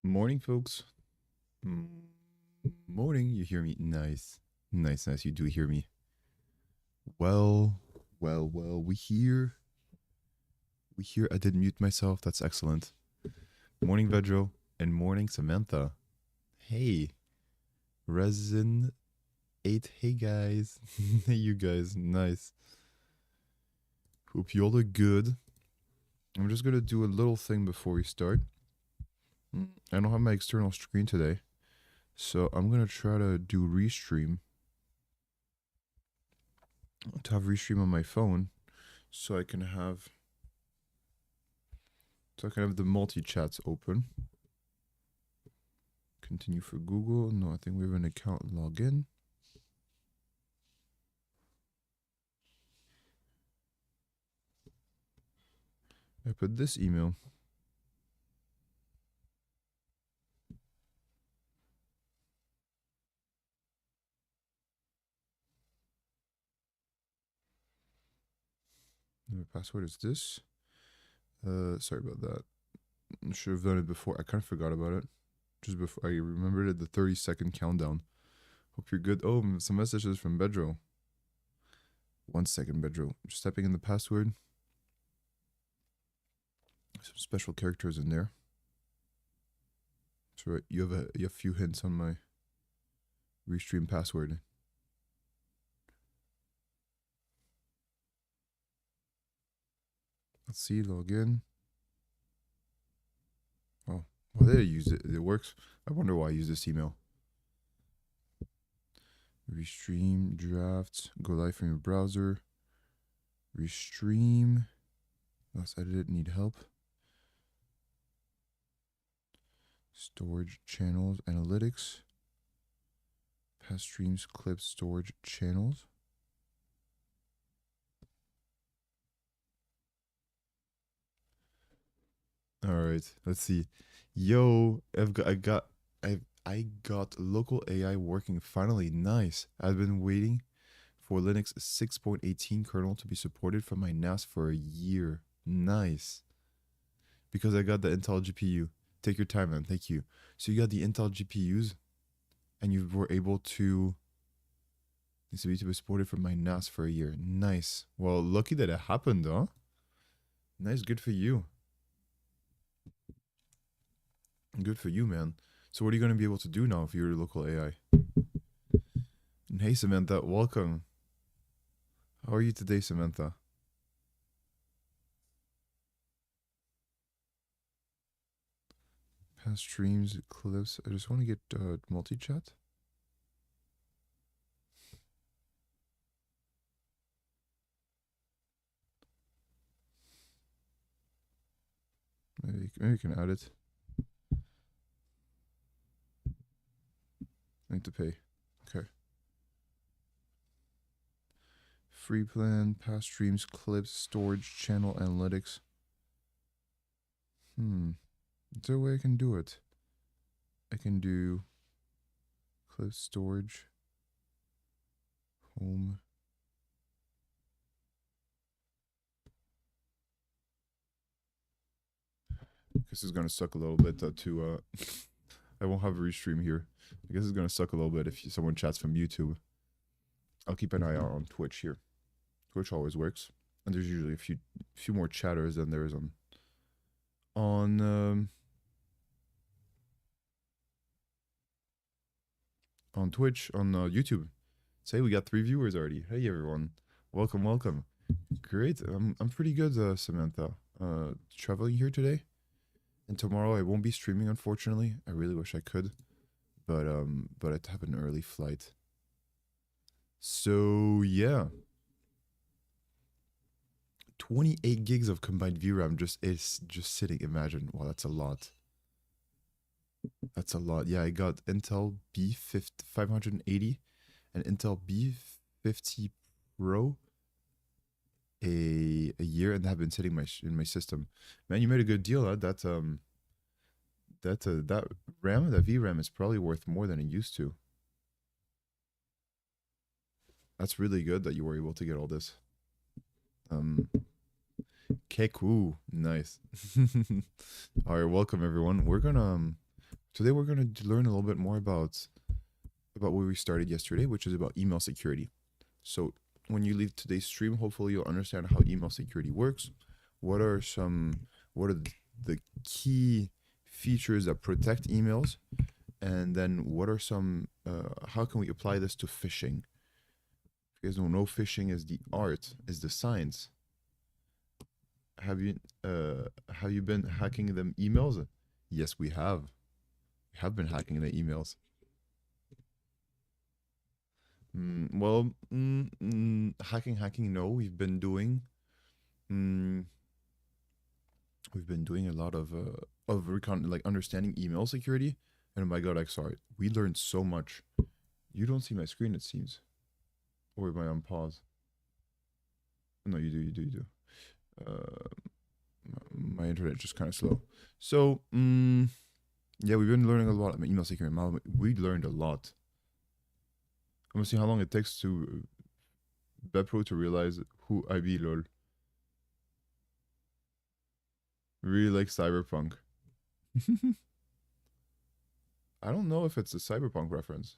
Morning, folks. Morning. You hear me? Nice. Nice, nice. You do hear me. Well, well. We here. We here. I did mute myself. That's excellent. Morning, Vedro. And morning, Samantha. Hey. Resin 8. Hey, guys. Hey, you guys. Nice. Hope you all are good. I'm just going to do a little thing before we start. I don't have my external screen today. So I'm going to try to do restream. To have restream on my phone. So I can have the multi-chats open. Continue for Google. No, I think we have an account login. I put this email. My password is this. Sorry about that. I should have done it before. I kind of forgot about it. Just before I remembered it, the 30-second countdown. Hope you're good. Oh, some messages from Bedro. 1 second, Bedro. Just typing in the password. Some special characters in there. That's right. You have a few hints on my restream password. Let's see, log in. Oh, well, there you use it. It works. I wonder why I use this email. Restream, drafts, go live from your browser. Restream. Last edited, need help. Storage channels, analytics. Past streams, clips, storage channels. All right, let's see. Yo, I got local AI working finally. Nice. I've been waiting for Linux 6.18 kernel to be supported from my NAS for a year. Nice. Because I got the Intel GPU. Take your time, man. Thank you. So you got the Intel GPUs, and you were able to. Needs to be supported from my NAS for a year. Nice. Well, lucky that it happened, huh? Nice. Good for you. Good for you, man. So what are you going to be able to do now if you're a local AI? And hey, Samantha, welcome. How are you today, Samantha? Past streams, clips. I just want to get multi-chat. Maybe you can add it. I need to pay. Okay. Free plan, past streams, clips, storage, channel, analytics. Is there a way I can do it? I can do clips, storage, home. This is gonna suck a little bit to I won't have a restream here. I guess it's gonna suck a little bit if someone chats from YouTube. I'll keep an eye out on Twitch here. Twitch always works, and there's usually a few more chatters than there is on Twitch, on YouTube. Say we got 3 viewers already. Hey everyone, welcome. Great. I'm pretty good, Samantha. Traveling here today, and tomorrow I won't be streaming, unfortunately. I really wish I could, but I have an early flight. So yeah. 28 gigs of combined VRAM just sitting. Imagine. Wow, that's a lot. That's a lot. Yeah, I got Intel B580 and Intel B50 Pro a year, and have been sitting in my system. Man, you made a good deal. Huh? That VRAM is probably worth more than it used to. That's really good that you were able to get all this. Okay, cool. Nice. All right, welcome everyone. We're gonna Today we're going to learn a little bit more about what we started yesterday, which is about email security. So when you leave today's stream, hopefully you'll understand how email security works. What are the key features that protect emails, and then what are some how can we apply this to phishing? If you guys don't know, phishing is the art, is the science. Have you been hacking them emails? Yes, we have. We have been hacking the emails. Hacking. No, we've been doing a lot of like understanding email security. And oh my god, I'm sorry, we learned so much. You don't see my screen, it seems. Or am I on pause? No, you do. My internet just kind of slow. So, yeah, we've been learning a lot about email security. We learned a lot. I'm gonna see how long it takes to Bepro to realize who I be, lol. Really like Cyberpunk. I don't know if it's a Cyberpunk reference.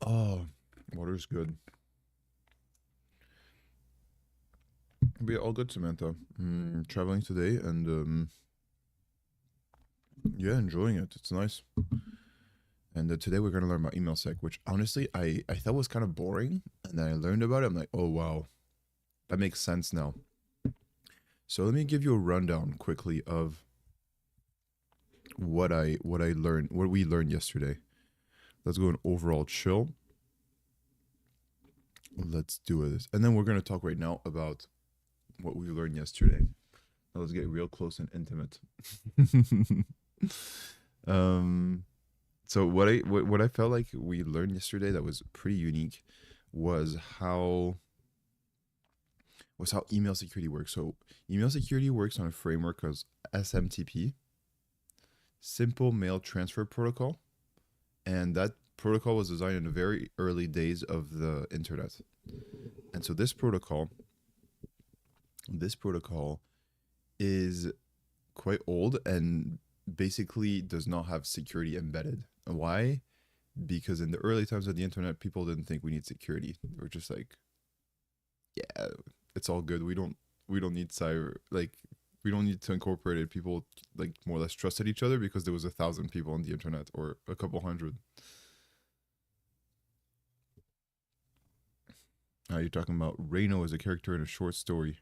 Oh, water's good. But yeah, all good, Samantha. Traveling today and yeah, enjoying it. It's nice. And today we're gonna learn about email sec, which honestly I thought was kind of boring, and then I learned about it. I'm like, oh wow, that makes sense now. So let me give you a rundown quickly of what we learned yesterday. Let's go an overall chill. Let's do this, and then we're gonna talk right now about what we learned yesterday. Now let's get real close and intimate. So what I felt like we learned yesterday that was pretty unique was how email security works. So email security works on a framework called SMTP, Simple Mail Transfer Protocol, and that protocol was designed in the very early days of the internet. And so this protocol is quite old and basically does not have security embedded. Why? Because in the early times of the internet, people didn't think we need security. They were just like, yeah, it's all good. We don't need cyber, like, we don't need to incorporate it. People like more or less trusted each other because there was 1,000 people on the internet or a couple hundred. You're talking about Reno as a character in a short story.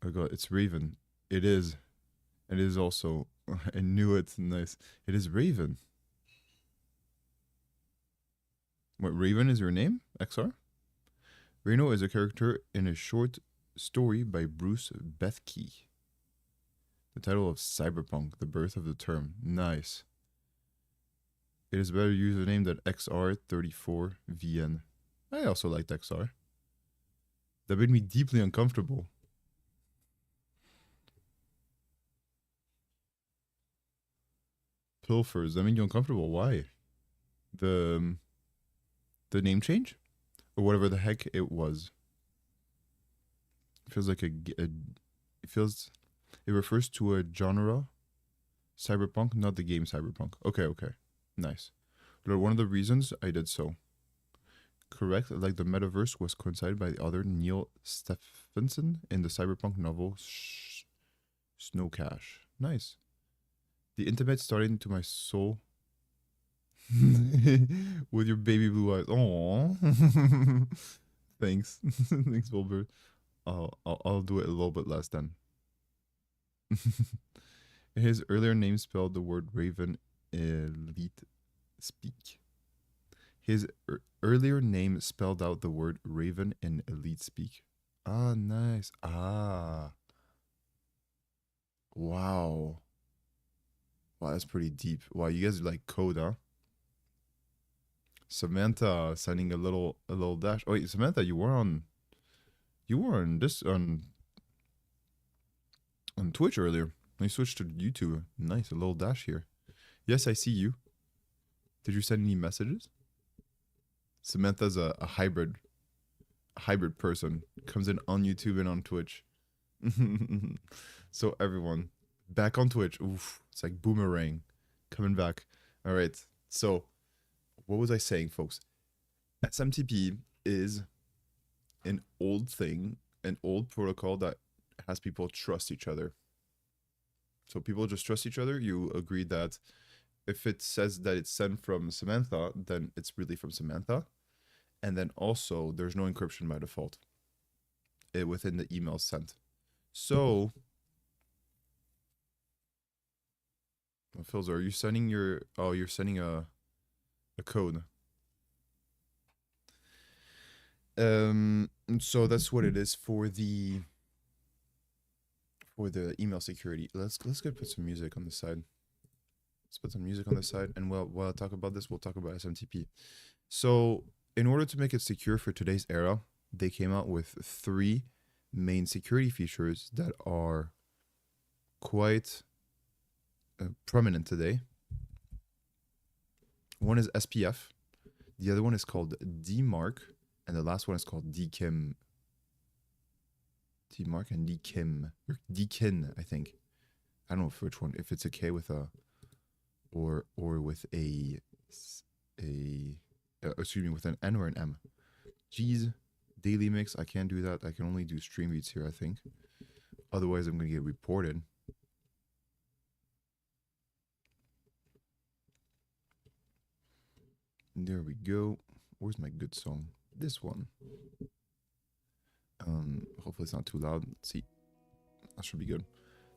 Oh god, it's Raven. It is. It is also. I knew it. Nice. It is Raven. What, Raven is your name, XR? Reno is a character in a short story by Bruce Bethke. The title of Cyberpunk, the birth of the term. Nice. It is a better username than XR34VN. I also liked XR. That made me deeply uncomfortable. Pilfers, that made you uncomfortable. Why? The name change? Or whatever the heck it was. It feels like it refers to a genre, cyberpunk, not the game cyberpunk. Okay, nice. But one of the reasons I did so. Correct, like the metaverse was coincided by the author Neil Stephenson in the cyberpunk novel Snow Cash. Nice. The intimate started into my soul with your baby blue eyes. Aww. Thanks. Thanks, Wilbur. I'll do it a little bit less then. His earlier name spelled the word Raven Elite Speak. His earlier name spelled out the word Raven in Elite Speak. Ah, nice. Ah. Wow. Wow, that's pretty deep. Wow, you guys like code, huh? Samantha sending a little dash. Oh wait, Samantha, you were on Twitch earlier. You switched to YouTube. Nice, a little dash here. Yes, I see you. Did you send any messages? Samantha's a hybrid person. Comes in on YouTube and on Twitch. So everyone, back on Twitch. Oof, it's like boomerang. Coming back. All right. So, what was I saying, folks? SMTP is an old thing, an old protocol that has people trust each other. So people just trust each other. You agree that if it says that it's sent from Samantha, then it's really from Samantha. And then also, there's no encryption by default within the email sent. So, Phils, are you sending your... Oh, you're sending a code. So that's what it is for the email security. Let's go put some music on the side. Let's put some music on the side, and while I talk about this, we'll talk about SMTP. So in order to make it secure for today's era, they came out with 3 main security features that are quite prominent today. One is SPF, the other one is called DMARC, and the last one is called DKIM. DMARC and DKIM, or DKIN, I think. I don't know which one, if it's a K with a, or with a excuse me, with an N or an M. Jeez, daily mix, I can't do that. I can only do stream beats here, I think. Otherwise, I'm going to get reported. There we go. Where's my good song? This one. Hopefully it's not too loud. Let's see. That should be good.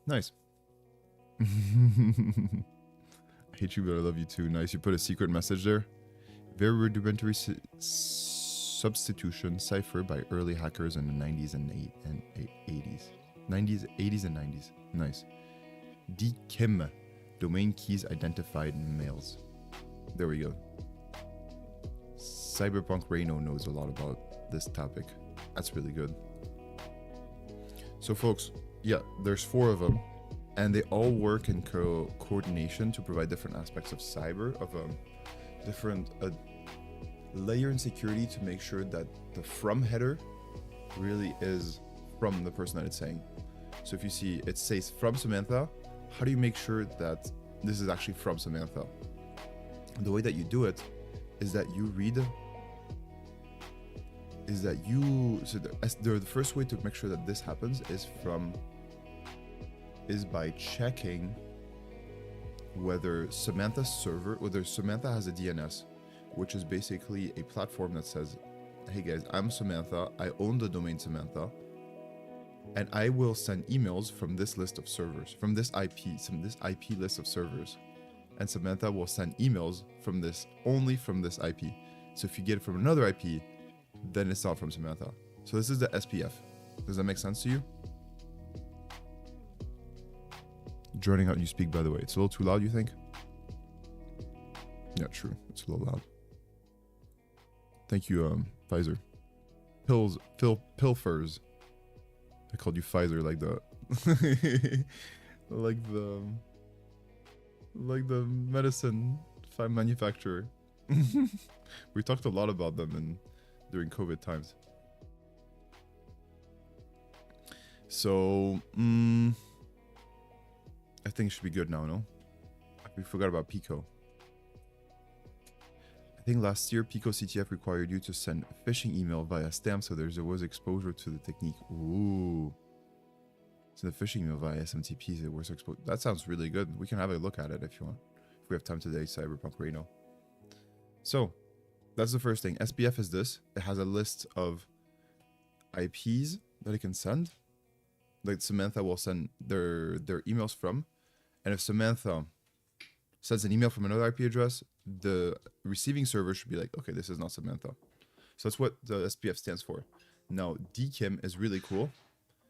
Nice. I hate you, but I love you too. Nice. You put a secret message there. Very rudimentary substitution cipher by early hackers in the 90s and 80s. 80s and 90s. Nice. DKIM. Domain keys identified mails. There we go. Cyberpunk Reno knows a lot about this topic. That's really good. So folks, yeah, there's 4 of them, and they all work in coordination to provide different aspects of cyber, of different layer in security to make sure that the from header really is from the person that it's saying. So if you see it says from Samantha, how do you make sure that this is actually from Samantha? The way that you do it is that you read, the first way to make sure that this happens is by checking whether Samantha's server, whether Samantha has a DNS, which is basically a platform that says, hey guys, I'm Samantha, I own the domain Samantha, and I will send emails from this list of servers, from this IP list of servers. And Samantha will send emails from this, only from this IP. So if you get it from another IP, then it's not from Samantha. So this is the SPF. Does that make sense to you? Joining out you speak, by the way. It's a little too loud, you think? Yeah, true. It's a little loud. Thank you, Pfizer. Pilfers. I called you Pfizer like the like the medicine manufacturer. We talked a lot about them during COVID times. So I think it should be good now, no? We forgot about Pico. I think last year Pico CTF required you to send a phishing email via stamp, so there was exposure to the technique. Ooh. So the phishing email via SMTP, there was exposure. That sounds really good. We can have a look at it if you want. If we have time today, Cyberpunk Reno. So, that's the first thing. SPF is this. It has a list of IPs that it can send. Like Samantha will send their emails from. And if Samantha sends an email from another IP address, the receiving server should be like, okay, this is not Samantha. So that's what the SPF stands for. Now, DKIM is really cool.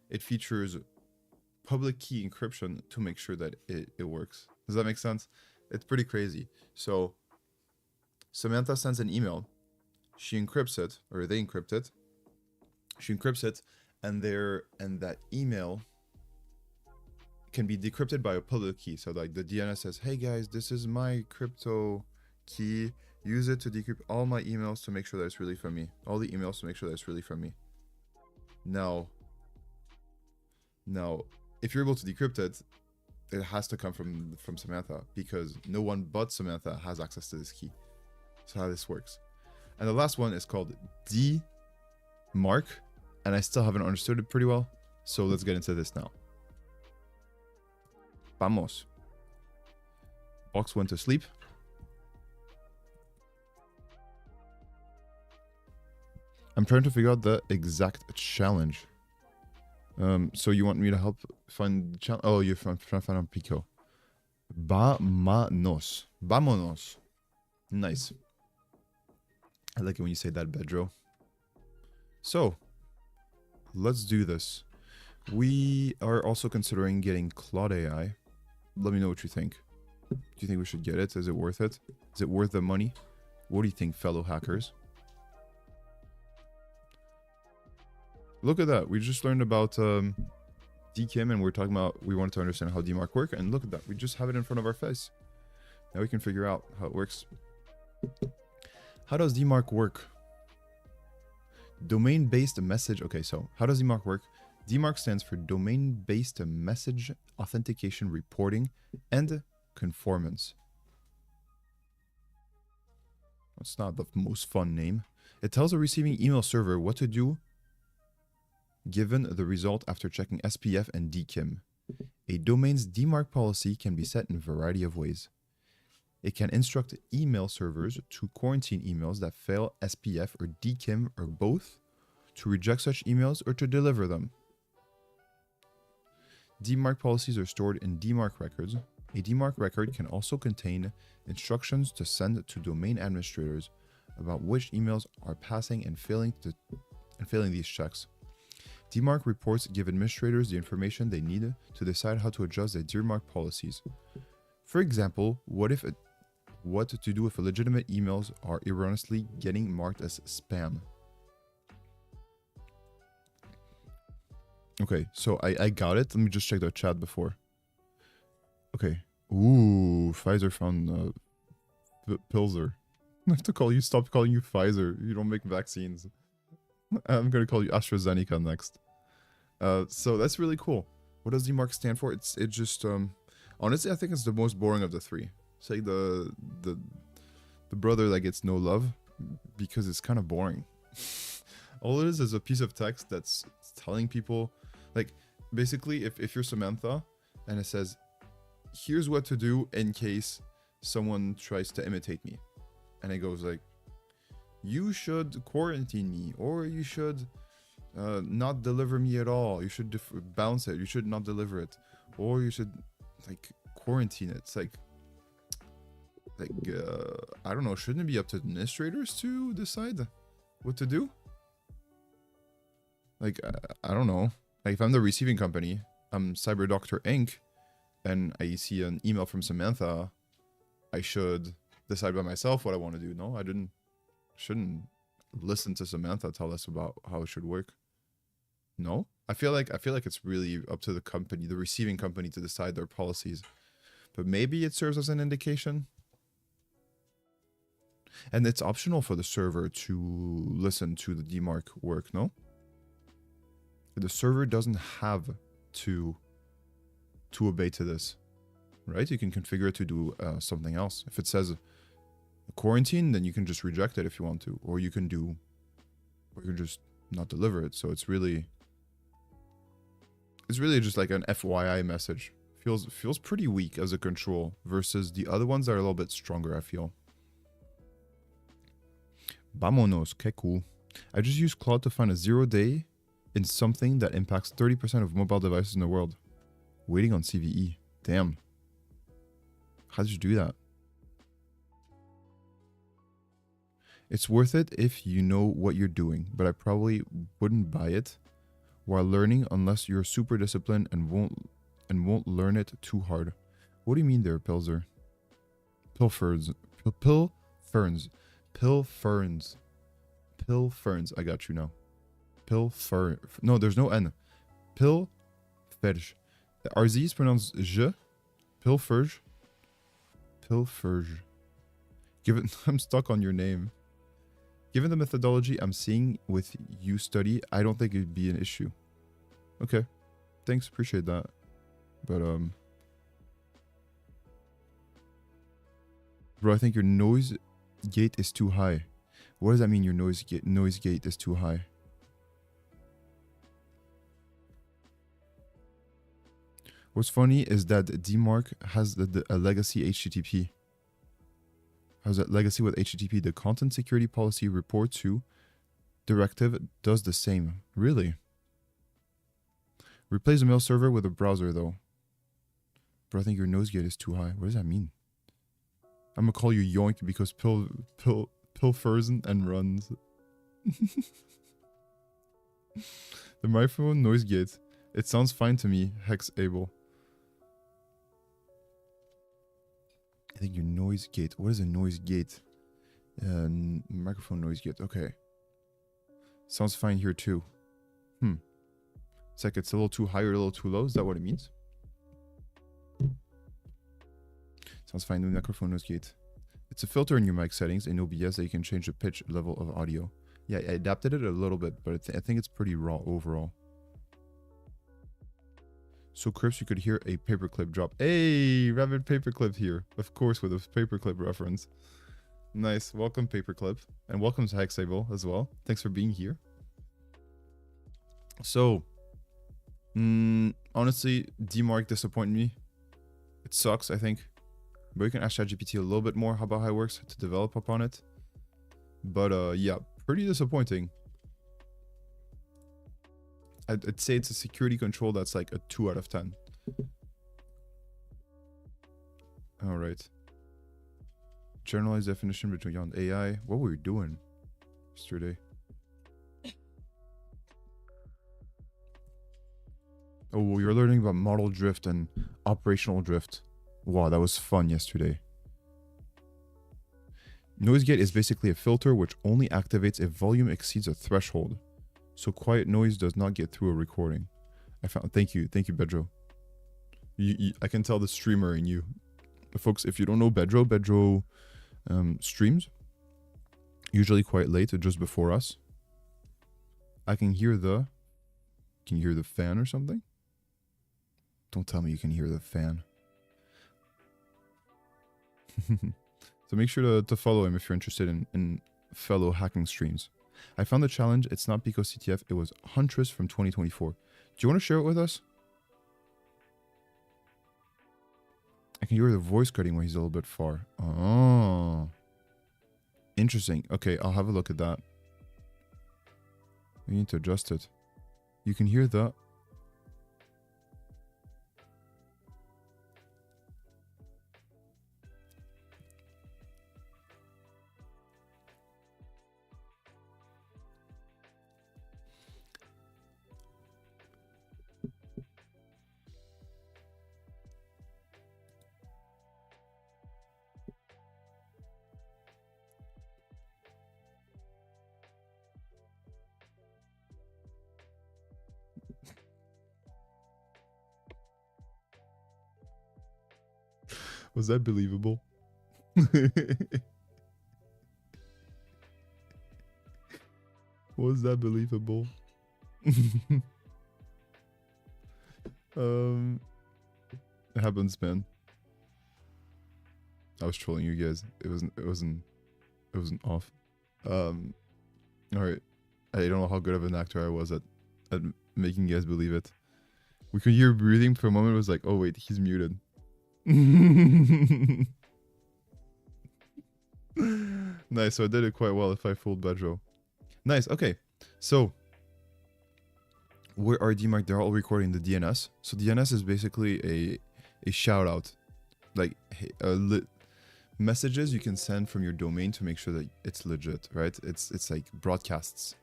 It features public key encryption to make sure that it works. Does that make sense? It's pretty crazy. So Samantha sends an email. She encrypts it, or they encrypt it. She encrypts it, and that email can be decrypted by a public key. So like the DNS says, hey guys, this is my crypto key. Use it to decrypt all my emails to make sure that it's really from me. All the emails to make sure that it's really from me. Now, if you're able to decrypt it, it has to come from Samantha, because no one but Samantha has access to this key. That's how this works. And the last one is called DMark, and I still haven't understood it pretty well. So let's get into this now. Vamos. Box went to sleep. I'm trying to figure out the exact challenge. So you want me to help find the challenge? Oh, you're trying to find on Pico. Vámonos. Vámonos. Nice. I like it when you say that, Bedro. So, let's do this. We are also considering getting Claude AI. Let me know what you think. Do you think we should get it? Is it worth it? Is it worth the money? What do you think, fellow hackers? Look at that. We just learned about DKIM, and we're talking about we wanted to understand how DMark work, and look at that. We just have it in front of our face. Now we can figure out how it works. How does DMark work? Domain-based message. Okay, so how does DMark work? DMark stands for Domain-Based Message Authentication Reporting and Conformance. That's not the most fun name. It tells a receiving email server what to do given the result after checking SPF and DKIM. A domain's DMark policy can be set in a variety of ways. It can instruct email servers to quarantine emails that fail SPF or DKIM or both, to reject such emails, or to deliver them. DMark policies are stored in DMark records. A DMark record can also contain instructions to send to domain administrators about which emails are passing and failing these checks. DMark reports give administrators the information they need to decide how to adjust their DMark policies. For example, what to do if legitimate emails are erroneously getting marked as spam. Okay, so I got it. Let me just check the chat before. Okay. Ooh, Pfizer found Pilzer. I have to stop calling you Pfizer. You don't make vaccines. I'm going to call you AstraZeneca next. So that's really cool. What does DMark stand for? It just, honestly, I think it's the most boring of the three. It's like the brother that gets no love, because it's kind of boring. All it is a piece of text that's telling people, like, basically, if you're Samantha, and it says, here's what to do in case someone tries to imitate me. And it goes like, you should quarantine me, or you should not deliver me at all. You should bounce it. You should not deliver it, or you should like quarantine it. It's like I don't know. Shouldn't it be up to administrators to decide what to do? Like I don't know. Like if I'm the receiving company, I'm Cyber Doctor Inc., and I see an email from Samantha, I should decide by myself what I want to do. No, shouldn't listen to Samantha tell us about how it should work. No, I feel like it's really up to the company, the receiving company, to decide their policies. But maybe it serves as an indication. And it's optional for the server to listen to the DMark work, no? The server doesn't have to obey to this, right? You can configure it to do something else. If it says quarantine, then you can just reject it if you want to, or you can just not deliver it. So it's really just like an FYI message. Feels pretty weak as a control versus the other ones that are a little bit stronger, I feel. Vamonos, okay, cool. I just used Claude to find a 0-day in something that impacts 30% of mobile devices in the world. Waiting on CVE. Damn. How did you do that? It's worth it if you know what you're doing, but I probably wouldn't buy it while learning unless you're super disciplined and won't learn it too hard. What do you mean there, Pilzer? Pilferns. I got you now. No, there's no N. Pilferge. RZ is pronounced je. Pilferge. Given I'm stuck on your name. Given the methodology I'm seeing with you study, I don't think it'd be an issue. Okay. Thanks, appreciate that. But bro, I think your noise gate is too high. What does that mean, your noise gate is too high? What's funny is that DMARC has a legacy HTTP. Has a legacy with HTTP. The Content Security Policy Report to directive does the same. Really? Replace the mail server with a browser though. Bro, I think your nose gate is too high. What does that mean? I'm gonna call you Yoink because pilfers and runs. The microphone noise gate. It sounds fine to me, Hex Able. I think your noise gate. What is a noise gate? Microphone noise gate. Okay. Sounds fine here too. It's like it's a little too high or a little too low. Is that what it means? Sounds fine. No microphone noise gate. It's a filter in your mic settings in OBS that you can change the pitch level of audio. Yeah, I adapted it a little bit, but I think it's pretty raw overall. So Crips, you could hear a paperclip drop. Hey, Rabbit Paperclip here. Of course, with a paperclip reference. Nice. Welcome, Paperclip. And welcome to Hexable as well. Thanks for being here. So, honestly, DMARC disappointed me. It sucks, I think. But you can ask ChatGPT a little bit more about how it works to develop upon it. But yeah, pretty disappointing. I'd say it's a security control that's like a 2 out of 10. Alright. Generalized definition between AI. What were we doing yesterday? Oh, we were learning about model drift and operational drift. Wow, that was fun yesterday. Noise gate is basically a filter which only activates if volume exceeds a threshold. So quiet noise does not get through a recording. Thank you, Bedro. I can tell the streamer in you. Folks, if you don't know Bedro streams, usually quite late, just before us. I can hear the fan or something? Don't tell me you can hear the fan. So make sure to follow him if you're interested in fellow hacking streams. I found the challenge. It's not Pico CTF. It was Huntress from 2024. Do you want to share it with us? I can hear the voice cutting when he's a little bit far. Oh. Interesting. Okay, I'll have a look at that. We need to adjust it. You can hear the... Was that believable? Was that believable? It happens, man. I was trolling you guys. It wasn't off. Alright. I don't know how good of an actor I was at making you guys believe it. We could hear breathing for a moment. It was like, oh wait, he's muted. Nice, so I did it quite well if I fooled Bedro. Nice, okay. So, where are DMARC? They're all recording the DNS. So DNS is basically a shout out. Like, messages you can send from your domain to make sure that it's legit, right? It's like broadcasts.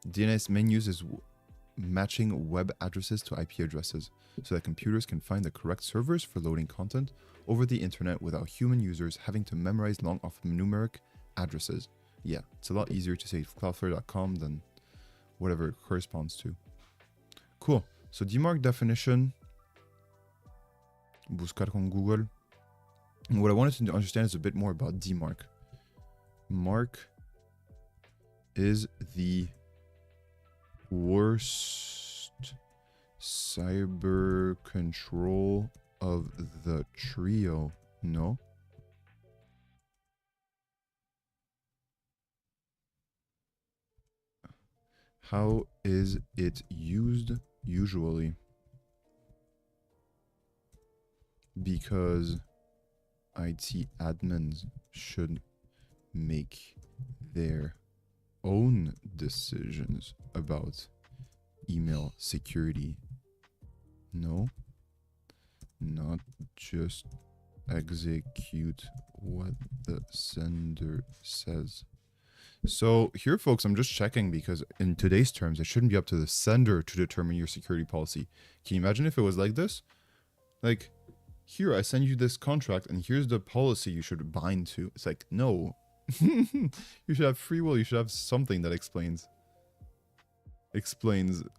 DNS main use is matching web addresses to IP addresses so that computers can find the correct servers for loading content over the internet without human users having to memorize long alphanumeric addresses. Yeah, it's a lot easier to say cloudflare.com than whatever it corresponds to. Cool. So DMARC definition. Buscar con Google. And what I wanted to understand is a bit more about DMARC. Mark is the worst cyber control of the trio. No? How is it used usually? Because IT admins should make their own decisions about email security. No, not just execute what the sender says. So here, folks, I'm just checking because in today's terms, it shouldn't be up to the sender to determine your security policy. Can you imagine if it was like this? Like, here, I send you this contract and here's the policy you should bind to. It's like, no. You should have free will. You should have something that explains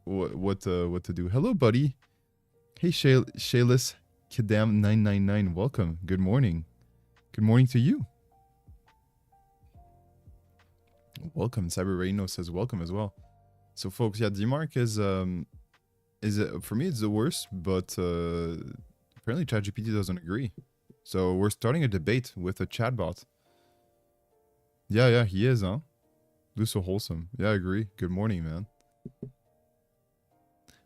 what to do. Hello, buddy. Hey, Shaylis Kidam 999. Welcome. Good morning. Good morning to you. Welcome. Cyber Reno says welcome as well. So, folks, yeah, DMARC is for me it's the worst, but apparently ChatGPT doesn't agree. So we're starting a debate with a chatbot. Yeah, he is, huh? Do so wholesome. Yeah, I agree. Good morning, man.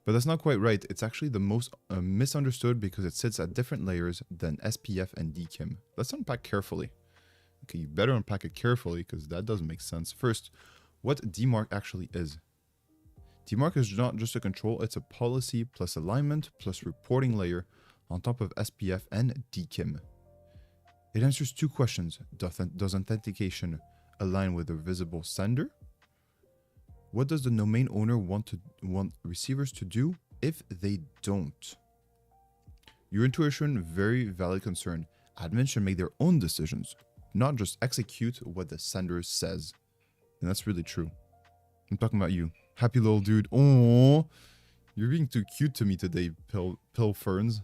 But that's not quite right. It's actually the most misunderstood because it sits at different layers than SPF and DKIM. Let's unpack carefully. Okay, you better unpack it carefully because that doesn't make sense. First, what DMARC actually is. DMARC is not just a control, it's a policy plus alignment plus reporting layer on top of SPF and DKIM. It answers two questions. Does authentication align with the visible sender? What does the domain owner want receivers to do if they don't? Your intuition, very valid concern. Admins should make their own decisions, not just execute what the sender says. And that's really true. I'm talking about you. Happy little dude. Oh, you're being too cute to me today, Pilfern.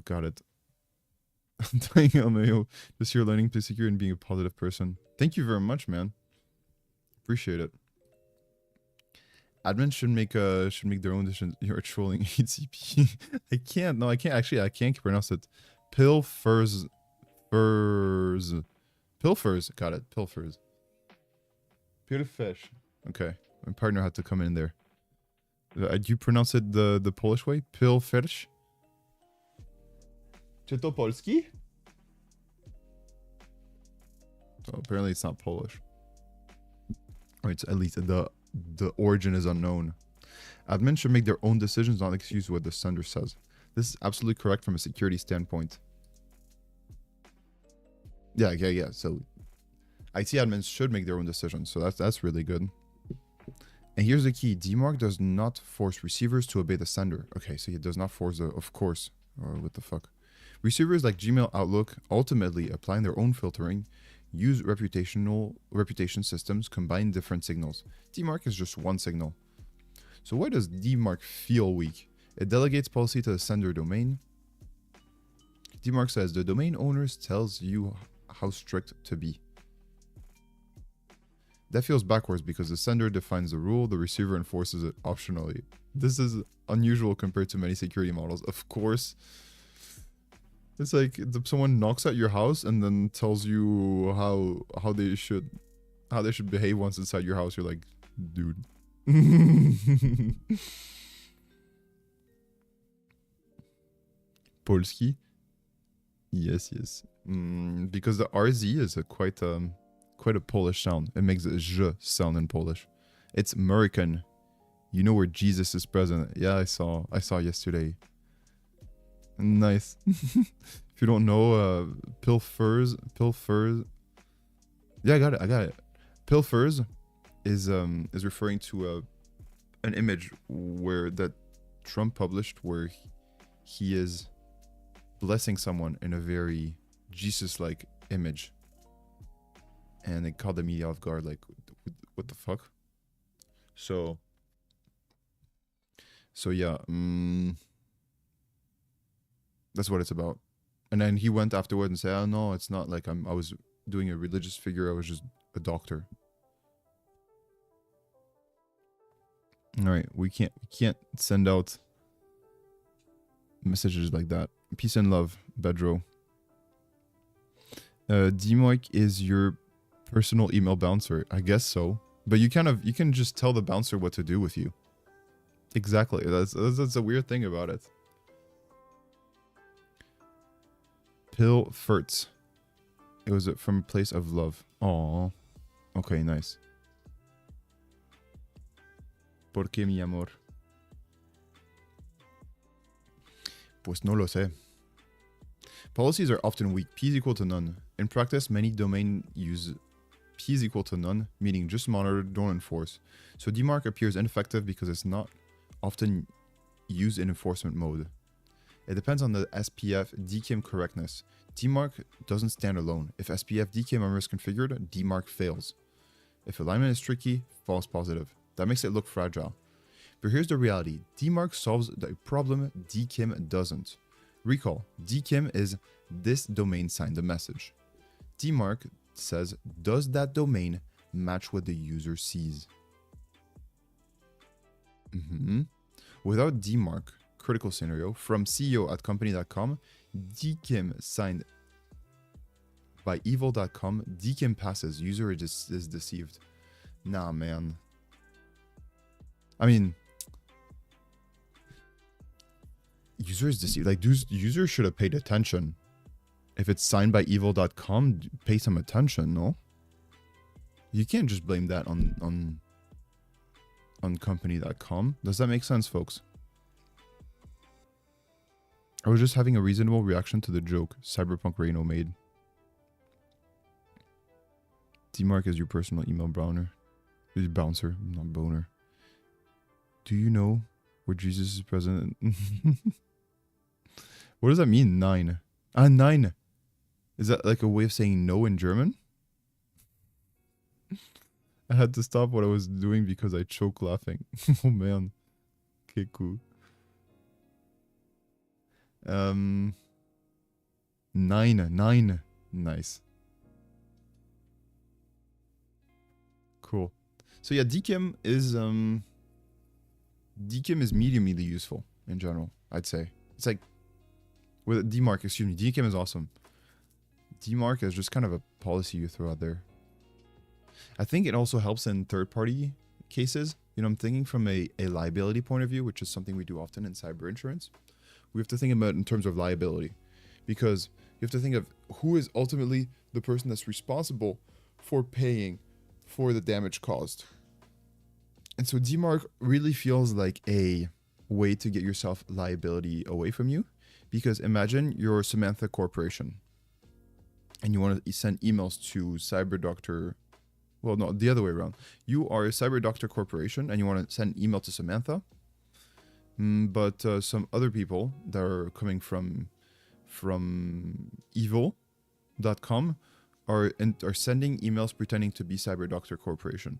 Got it. Just here learning to secure and being a positive person. Thank you very much, man. Appreciate it. Admins should make their own decisions. You're trolling HCP. I can't. No, I can't. Actually, I can't pronounce it. Pilfers. Got it. Pilfers. Pilfish. Okay. My partner had to come in there. Do you pronounce it the Polish way? Pilfish? Czy to polski? So apparently it's not Polish. Or it's at least the origin is unknown. Admins should make their own decisions, not excuse what the sender says. This is absolutely correct from a security standpoint. Yeah. So IT admins should make their own decisions. So that's really good. And here's the key. DMARC does not force receivers to obey the sender. Okay, so it does not force the, of course. Or what the fuck. Receivers like Gmail, Outlook, ultimately applying their own filtering, use reputation systems, combine different signals. DMARC is just one signal. So why does DMARC feel weak? It delegates policy to the sender domain. DMARC says the domain owners tells you how strict to be. That feels backwards because the sender defines the rule, the receiver enforces it optionally. This is unusual compared to many security models. Of course, it's like someone knocks at your house and then tells you how they should behave once inside your house. You're like, dude. Polski? Yes. Because the RZ is quite a Polish sound. It makes a j sound in Polish. It's American. You know where Jesus is present. Yeah, I saw yesterday. Nice. If you don't know, pilfers. Yeah, I got it. Pilfers is referring to an image that Trump published where he is blessing someone in a very Jesus-like image. And it caught the media off guard, like, what the fuck? So, So yeah, that's what it's about. And then he went afterward and said, "Oh no, it's not like I was doing a religious figure. I was just a doctor." All right, we can't send out messages like that. Peace and love, Bedro. DMark is your personal email bouncer. I guess so. But you can just tell the bouncer what to do with you. Exactly. That's a weird thing about it. Pill Furts. It was from a place of love. Aww. Okay, nice. ¿Por qué, mi amor? Pues no lo sé. Policies are often weak. P is equal to none. In practice, many domain use P is equal to none, meaning just monitor, don't enforce. So DMARC appears ineffective because it's not often used in enforcement mode. It depends on the SPF DKIM correctness. DMARC doesn't stand alone. If SPF DKIM are misconfigured, DMARC fails. If alignment is tricky, false positive. That makes it look fragile. But here's the reality. DMARC solves the problem DKIM doesn't. Recall, DKIM is this domain signed the message. DMARC says, does that domain match what the user sees? Without DMARC, critical scenario, from CEO@company.com, DKIM signed by evil.com, DKIM passes, user is deceived. Nah, man. I mean, user is deceived. Like, users should have paid attention. If it's signed by evil.com, pay some attention, no? You can't just blame that on company.com. Does that make sense, folks? I was just having a reasonable reaction to the joke Cyberpunk Reno made. DMARC is your personal email bouncer, not boner. Do you know where Jesus is present? What does that mean, 9? 9. Is that like a way of saying no in German? I had to stop what I was doing because I choked laughing. Oh man. Okay, cool. 9. Nice. Cool. So yeah, DKIM is mediumly useful in general, I'd say. It's like with DMARC, excuse me, DKIM is awesome. DMARC is just kind of a policy you throw out there. I think it also helps in third-party cases. You know, I'm thinking from a liability point of view, which is something we do often in cyber insurance. We have to think about it in terms of liability, because you have to think of who is ultimately the person that's responsible for paying for the damage caused. And so DMARC really feels like a way to get yourself liability away from you, because imagine you're Samantha Corporation and you want to send emails to CyberDoctor. Well, no, the other way around. You are a CyberDoctor Corporation and you want to send an email to Samantha, but some other people that are coming from evil.com are sending emails pretending to be CyberDoctor Corporation.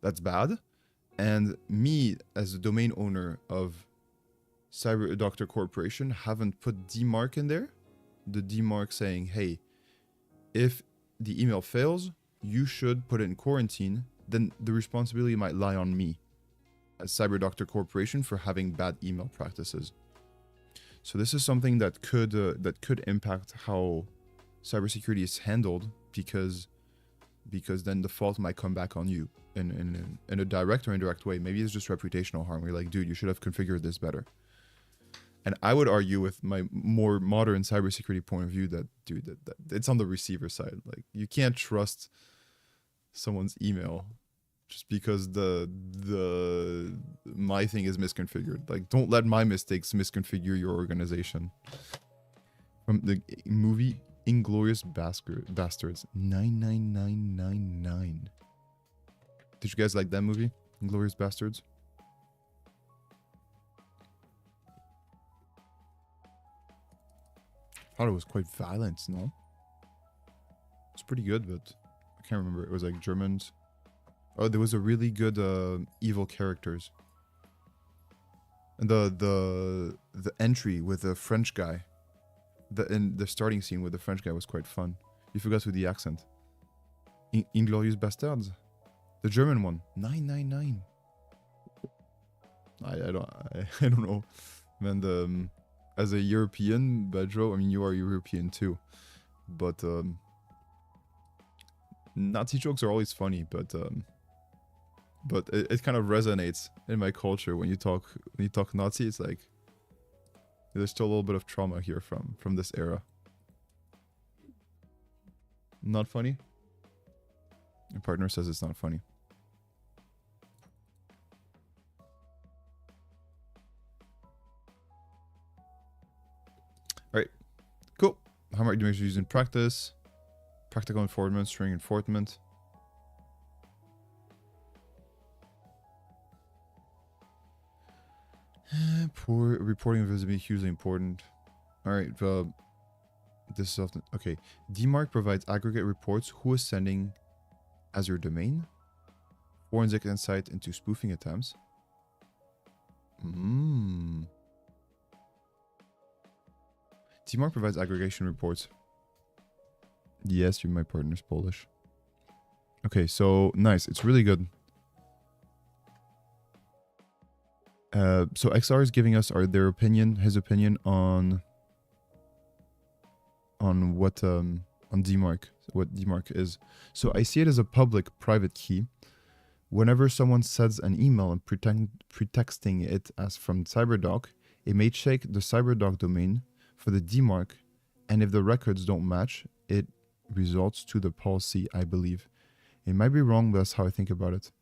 That's bad. And me, as the domain owner of CyberDoctor Corporation, haven't put DMARC in there. The DMARC saying, hey, if the email fails, you should put it in quarantine. Then the responsibility might lie on me as CyberDoctor Corporation for having bad email practices. So this is something that could impact how cybersecurity is handled, because then the fault might come back on you in a direct or indirect way. Maybe it's just reputational harm. We're like, dude, you should have configured this better. And I would argue with my more modern cybersecurity point of view that, dude, that it's on the receiver side. Like, you can't trust someone's email just because my thing is misconfigured. Like, don't let my mistakes misconfigure your organization. From the movie Inglorious Bastards, 99999. Did you guys like that movie, Inglorious Bastards? I thought it was quite violent, no? It's pretty good, but I can't remember. It was like Germans. Oh, there was a really good evil characters. And the entry with the French guy, the starting scene with the French guy was quite fun. You forgot with the accent. Inglorious Bastards, the German one. 999. I don't know, man. As a European, Badro, I mean you are European too, but Nazi jokes are always funny, but it kind of resonates in my culture when you talk Nazi. It's like there's still a little bit of trauma here from this era. Not funny? Your partner says it's not funny. Alright, cool. How many do you use in practice? Practical enforcement, string enforcement. Poor reporting of visibility, hugely important. Alright, this is often okay. DMARC provides aggregate reports who is sending as your domain. Forensic insight into spoofing attempts. DMARC provides aggregation reports. Yes, my partner's Polish. Okay, so nice. It's really good. So XR is giving us their opinion, his opinion on what on DMARC, what DMARC is. So I see it as a public-private key. Whenever someone sends an email and pretexting it as from CyberDoc, it may check the CyberDoc domain for the DMARC, and if the records don't match, it results to the policy, I believe. It might be wrong, but that's how I think about it.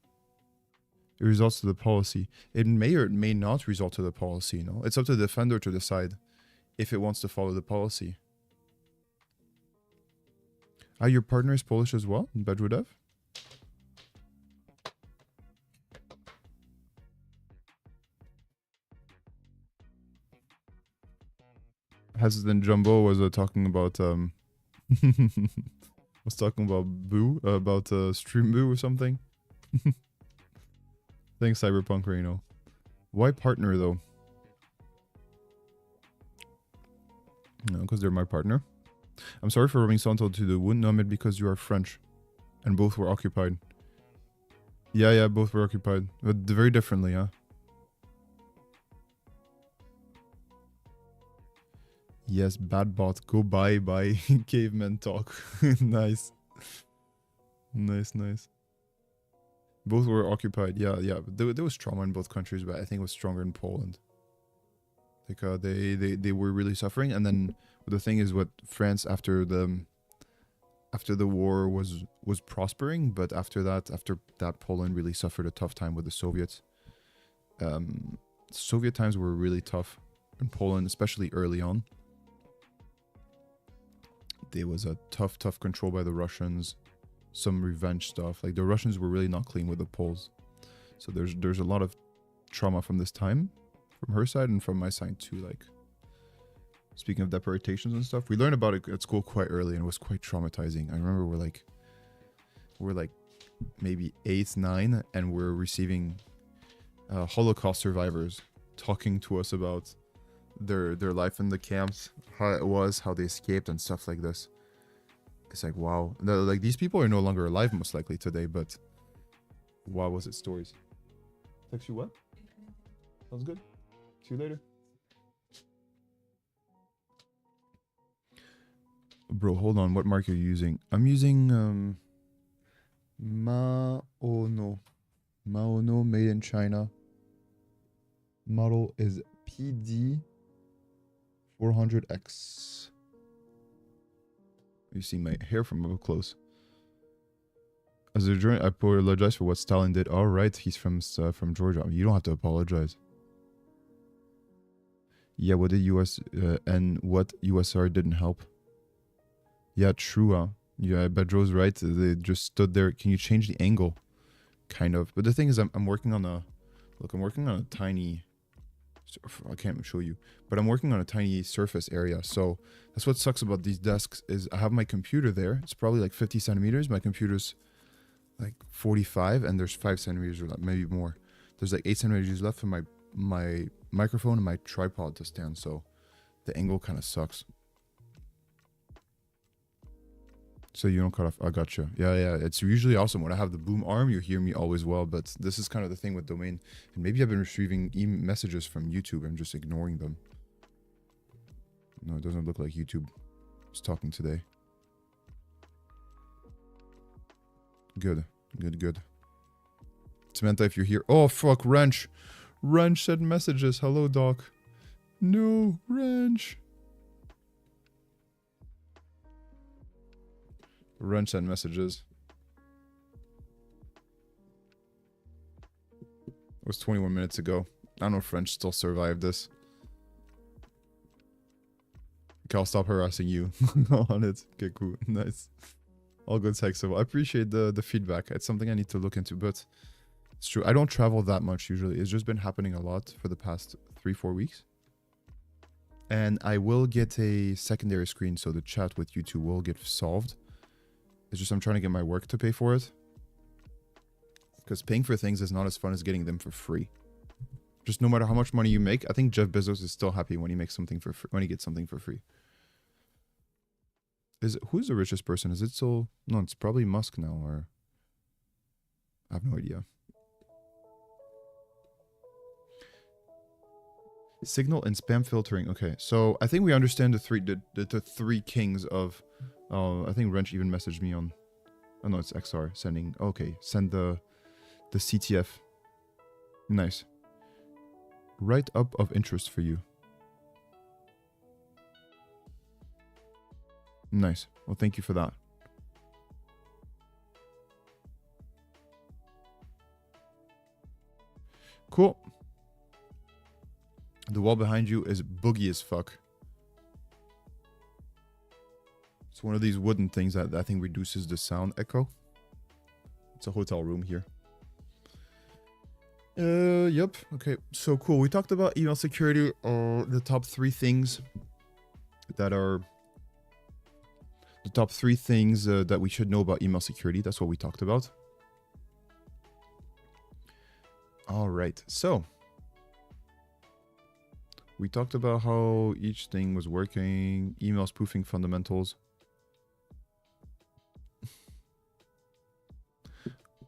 It results to the policy. It may or may not result to the policy, you know? It's up to the defender to decide if it wants to follow the policy. Your partner is Polish as well, Bedrudev? Hesitant Jumbo was talking about was talking about Boo, about Stream Boo or something. Thanks, Cyberpunk Reno. Why partner though? No, because they're my partner. I'm sorry for rubbing salt into the wound. No, I meant because you are French, and both were occupied. Yeah, both were occupied, but very differently, huh? Yes, bad bot. Go bye. Caveman talk. Nice. Nice. Both were occupied. Yeah. But there was trauma in both countries, but I think it was stronger in Poland. Like they were really suffering, and then the thing is, what France after the war was prospering, but after that Poland really suffered a tough time with the Soviets. Soviet times were really tough in Poland, especially early on. There was a tough control by the Russians, some revenge stuff. Like the Russians were really not clean with the Poles. So there's a lot of trauma from this time, from her side and from my side too. Like speaking of deportations and stuff, we learned about it at school quite early, and it was quite traumatizing. I remember we're like maybe 8, 9, and we're receiving Holocaust survivors talking to us about their life in the camps, how it was, how they escaped, and stuff like this. It's like, wow. Like these people are no longer alive most likely today, but wow, was it stories. Text you what? Sounds good. See you later. Bro, hold on. What mark are you using? I'm using Maono, made in China. Model is PD 400X. You see my hair from up close. As a journalist, I apologize for what Stalin did. All right, he's from Georgia. You don't have to apologize. Yeah, what did US and what USR didn't help? Yeah, true. Yeah, Bedro's right. They just stood there. Can you change the angle? Kind of. But the thing is, I'm working on a tiny. I can't show you, but I'm working on a tiny surface area. So that's what sucks about these desks is I have my computer there. It's probably like 50 centimeters. My computer's like 45, and there's 5 centimeters left, maybe more. There's like 8 centimeters left for my my microphone and my tripod to stand, so the angle kind of sucks. So you don't cut off. I gotcha. Yeah. It's usually awesome. When I have the boom arm, you hear me always well, but this is kind of the thing with domain. And maybe I've been receiving messages from YouTube. I'm just ignoring them. No, it doesn't look like YouTube is talking today. Good. Samantha, if you're here. Oh, fuck, Wrench. Wrench sent messages. Hello, Doc. No, Wrench. Wrench sent messages. It was 21 minutes ago. I don't know if Wrench still survived this. Okay, I'll stop harassing you on it. Okay, cool. Nice. All good, Hexo. I appreciate the feedback. It's something I need to look into, but it's true. I don't travel that much usually. It's just been happening a lot for the past 3-4 weeks. And I will get a secondary screen, so the chat with you two will get solved. It's just I'm trying to get my work to pay for it. Because paying for things is not as fun as getting them for free. Just no matter how much money you make, I think Jeff Bezos is still happy when he makes something for free, when he gets something for free. Who's the richest person? Is it still... No, it's probably Musk now, or... I have no idea. Signal and spam filtering. Okay, so I think we understand the three kings of... I think Wrench even messaged me on... Oh no, it's XR sending... Okay, send the CTF. Nice. Write up of interest for you. Nice. Well, thank you for that. Cool. The wall behind you is boogie as fuck. It's one of these wooden things that I think reduces the sound echo. It's a hotel room here. Yep. Okay, so cool. We talked about email security, the top 3 things that are... The top 3 things that we should know about email security. That's what we talked about. All right, so... We talked about how each thing was working. Email spoofing fundamentals.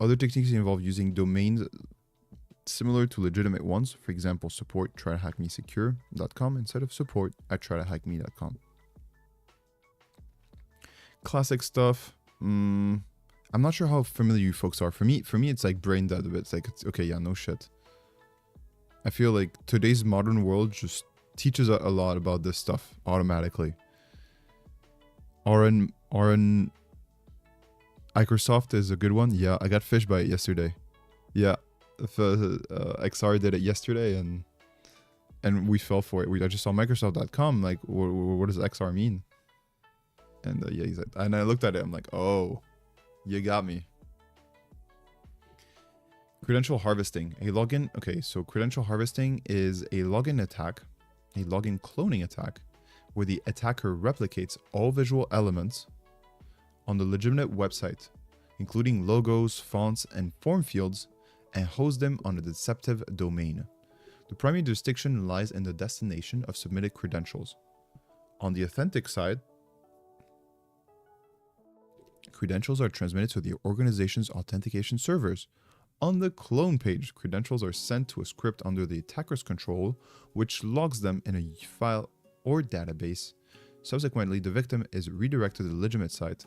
Other techniques involve using domains similar to legitimate ones. For example, support trytohackmesecure.com instead of support at trytohackme.com. Classic stuff. I'm not sure how familiar you folks are. For me, it's like brain dead a bit. It's like, okay, yeah, no shit. I feel like today's modern world just teaches a lot about this stuff automatically. RN Microsoft is a good one. Yeah, I got fished by it yesterday. Yeah, XR did it yesterday, and we fell for it. I just saw Microsoft.com. Like, what does XR mean? And yeah, he's like, and I looked at it. I'm like, oh, you got me. Credential harvesting, a login. Okay, so credential harvesting is a login attack, a login cloning attack, where the attacker replicates all visual elements on the legitimate website, including logos, fonts, and form fields, and hosts them on a deceptive domain. The primary jurisdiction lies in the destination of submitted credentials. On the authentic side, credentials are transmitted to the organization's authentication servers. On the clone page, credentials are sent to a script under the attacker's control, which logs them in a file or database. Subsequently, the victim is redirected to the legitimate site,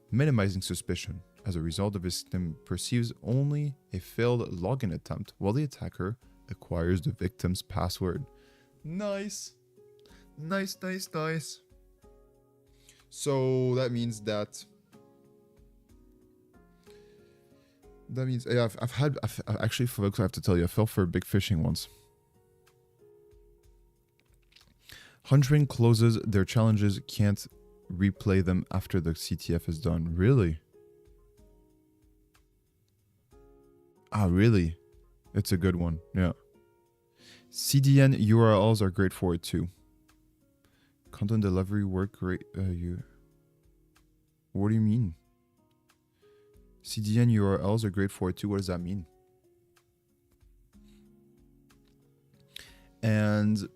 minimizing suspicion. As a result, the victim perceives only a failed login attempt, while the attacker acquires the victim's password. Nice. Nice. So that means that... yeah, I've actually, folks, I have to tell you, I fell for a big phishing once. Huntering closes their challenges, can't replay them after the CTF is done. Really? Ah, really? It's a good one, yeah. CDN URLs are great for it too. Content delivery work great. What do you mean? CDN URLs are great for it too. What does that mean? And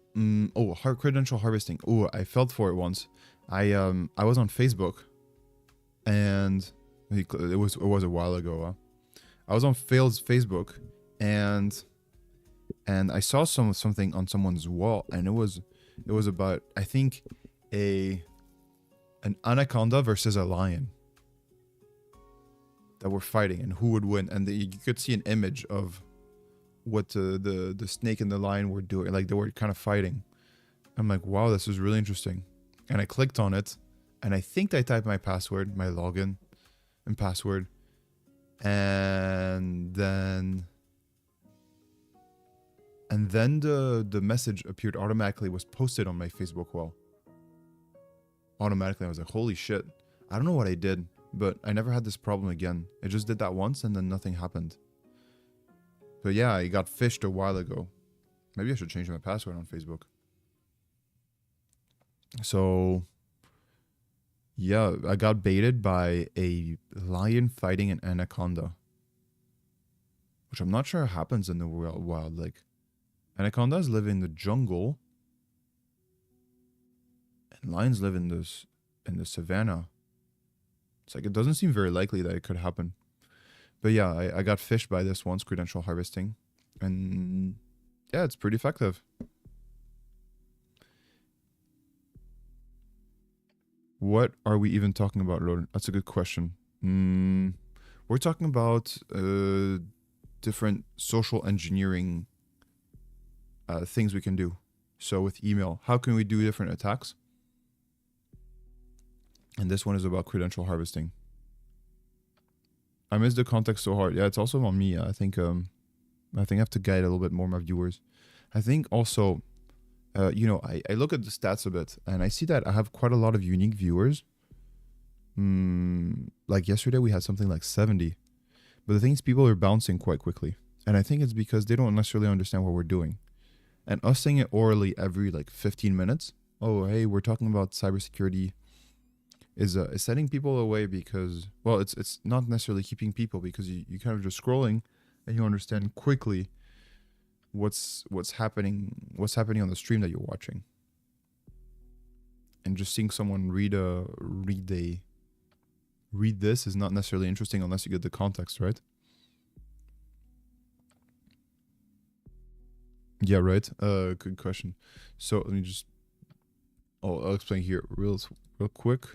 credential harvesting. Oh, I felt for it once. I was on Facebook, and it was a while ago. I was on Facebook, and I saw something on someone's wall, and it was about, I think, an anaconda versus a lion that were fighting, and who would win. And you could see an image of what the snake and the lion were doing, like they were kind of fighting. I'm like, wow, this is really interesting. And I clicked on it, and I think I typed my password, my login and password, and then the message appeared automatically, was posted on my Facebook wall automatically. I was like, holy shit. I don't know what I did, but I never had this problem again. I just did that once, and then nothing happened. But yeah, I got phished a while ago. Maybe I should change my password on Facebook. So yeah, I got baited by a lion fighting an anaconda, which I'm not sure happens in the wild. Like, anacondas live in the jungle, and lions live in the savannah. It's like, it doesn't seem very likely that it could happen. But yeah, I got phished by this once, credential harvesting. And yeah, it's pretty effective. What are we even talking about, Lord? That's a good question. We're talking about different social engineering things we can do. So with email, how can we do different attacks? And this one is about credential harvesting. I miss the context so hard. Yeah, it's also on me. I think I have to guide a little bit more my viewers. I think also, I look at the stats a bit, and I see that I have quite a lot of unique viewers. Like yesterday we had something like 70. But the thing is, people are bouncing quite quickly. And I think it's because they don't necessarily understand what we're doing. And us saying it orally every like 15 minutes, oh, hey, we're talking about cybersecurity, is setting people away, because, well, it's not necessarily keeping people, because you kind of just scrolling and you understand quickly what's happening on the stream that you're watching. And just seeing someone read this is not necessarily interesting unless you get the context, right? Yeah, right. Good question. So let me just I'll explain here real quick.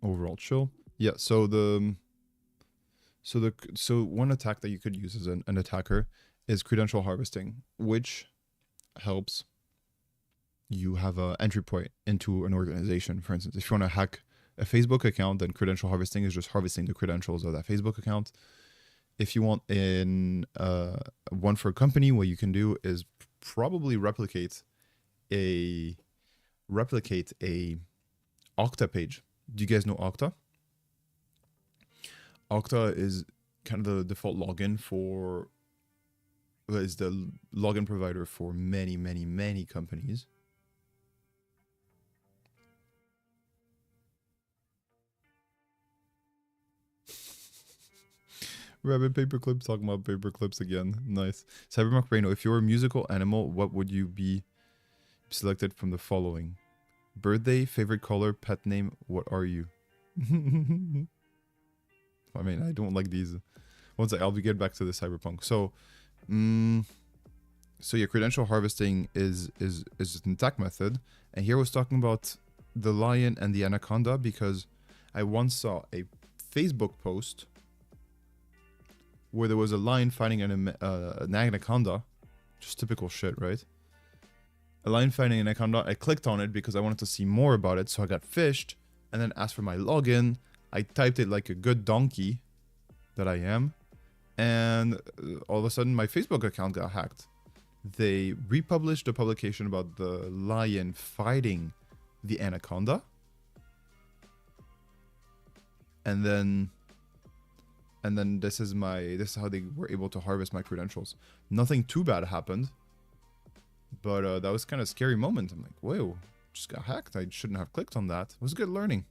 Overall chill. Yeah, so one attack that you could use as an attacker is credential harvesting, which helps you have an entry point into an organization. For instance, if you want to hack a Facebook account, then credential harvesting is just harvesting the credentials of that Facebook account. If you want one for a company, what you can do is probably replicate a Okta page. Do you guys know Okta? Okta is kind of the default login is the login provider for many, many, many companies. Rabbit paper clips, talking about paper clips again. Nice. Cybermark Reno, if you're a musical animal, what would you be selected from the following? Birthday, favorite color, pet name, what are you? I mean, I don't like these. One sec, I'll get back to the cyberpunk. So yeah, credential harvesting is an attack method. And here I was talking about the lion and the anaconda, because I once saw a Facebook post where there was a lion fighting an anaconda. Just typical shit, right? A lion fighting an anaconda. I clicked on it because I wanted to see more about it, so I got phished, and then asked for my login. I typed it like a good donkey that I am, and all of a sudden my Facebook account got hacked. They republished a publication about the lion fighting the anaconda, and then this is how they were able to harvest my credentials. Nothing too bad happened, but that was kind of a scary moment. I'm like, whoa, just got hacked. I shouldn't have clicked on that. It was good learning.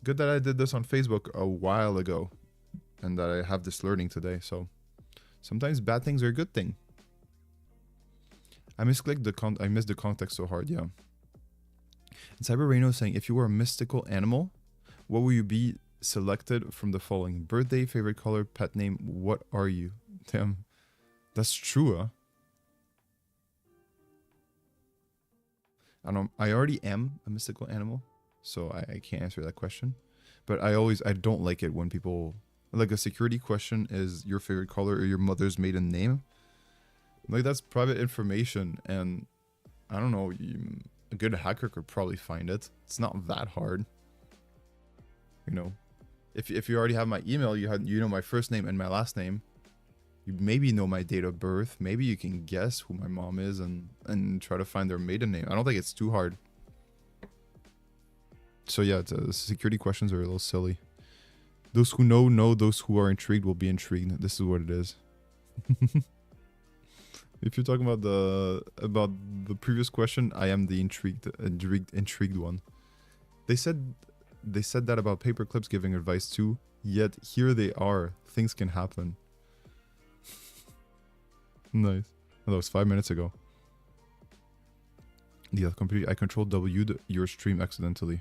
Good that I did this on Facebook a while ago, and that I have this learning today. So sometimes bad things are a good thing. I misclicked I missed the context so hard, yeah. And Cyber Reno is saying, if you were a mystical animal, what will you be selected from the following? Birthday, favorite color, pet name, what are you? Damn. That's true, huh? I don't. I already am a mystical animal, so I can't answer that question. But I don't like it when people, like, a security question is your favorite color or your mother's maiden name. Like, that's private information, and I don't know. A good hacker could probably find it. It's not that hard. You know, if you already have my email, you know my first name and my last name. You maybe know my date of birth. Maybe you can guess who my mom is and try to find their maiden name. I don't think it's too hard. So yeah, security questions are a little silly. Those who know. Those who are intrigued will be intrigued. This is what it is. If you're talking about the previous question, I am the intrigued one. They said that about paper clips giving advice too. Yet here they are. Things can happen. Nice. Oh, that was 5 minutes ago. Yeah, computer. I controlled W'd your stream accidentally.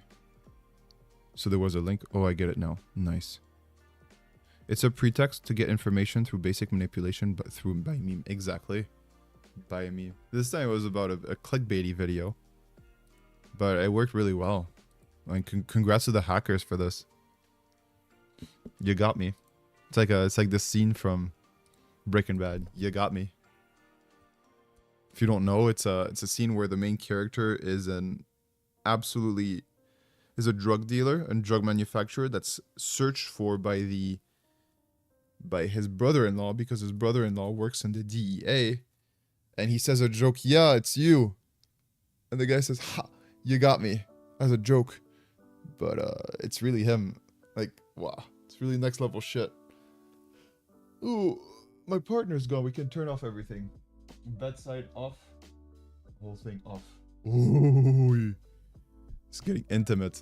So there was a link. Oh, I get it now. Nice. It's a pretext to get information through basic manipulation, but by meme. Exactly. By a meme. This time it was about a clickbaity video. But it worked really well. And congrats to the hackers for this. You got me. It's like this scene from Breaking Bad. You got me. If you don't know, it's a scene where the main character is a drug dealer and drug manufacturer that's searched for by his brother-in-law, because his brother-in-law works in the DEA, and he says a joke, yeah, it's you, and the guy says, ha, you got me, as a joke, but it's really him. Like, wow, it's really next level shit. Ooh, my partner's gone. We can turn off everything. Bedside off. Whole thing off. Ooh. It's getting intimate.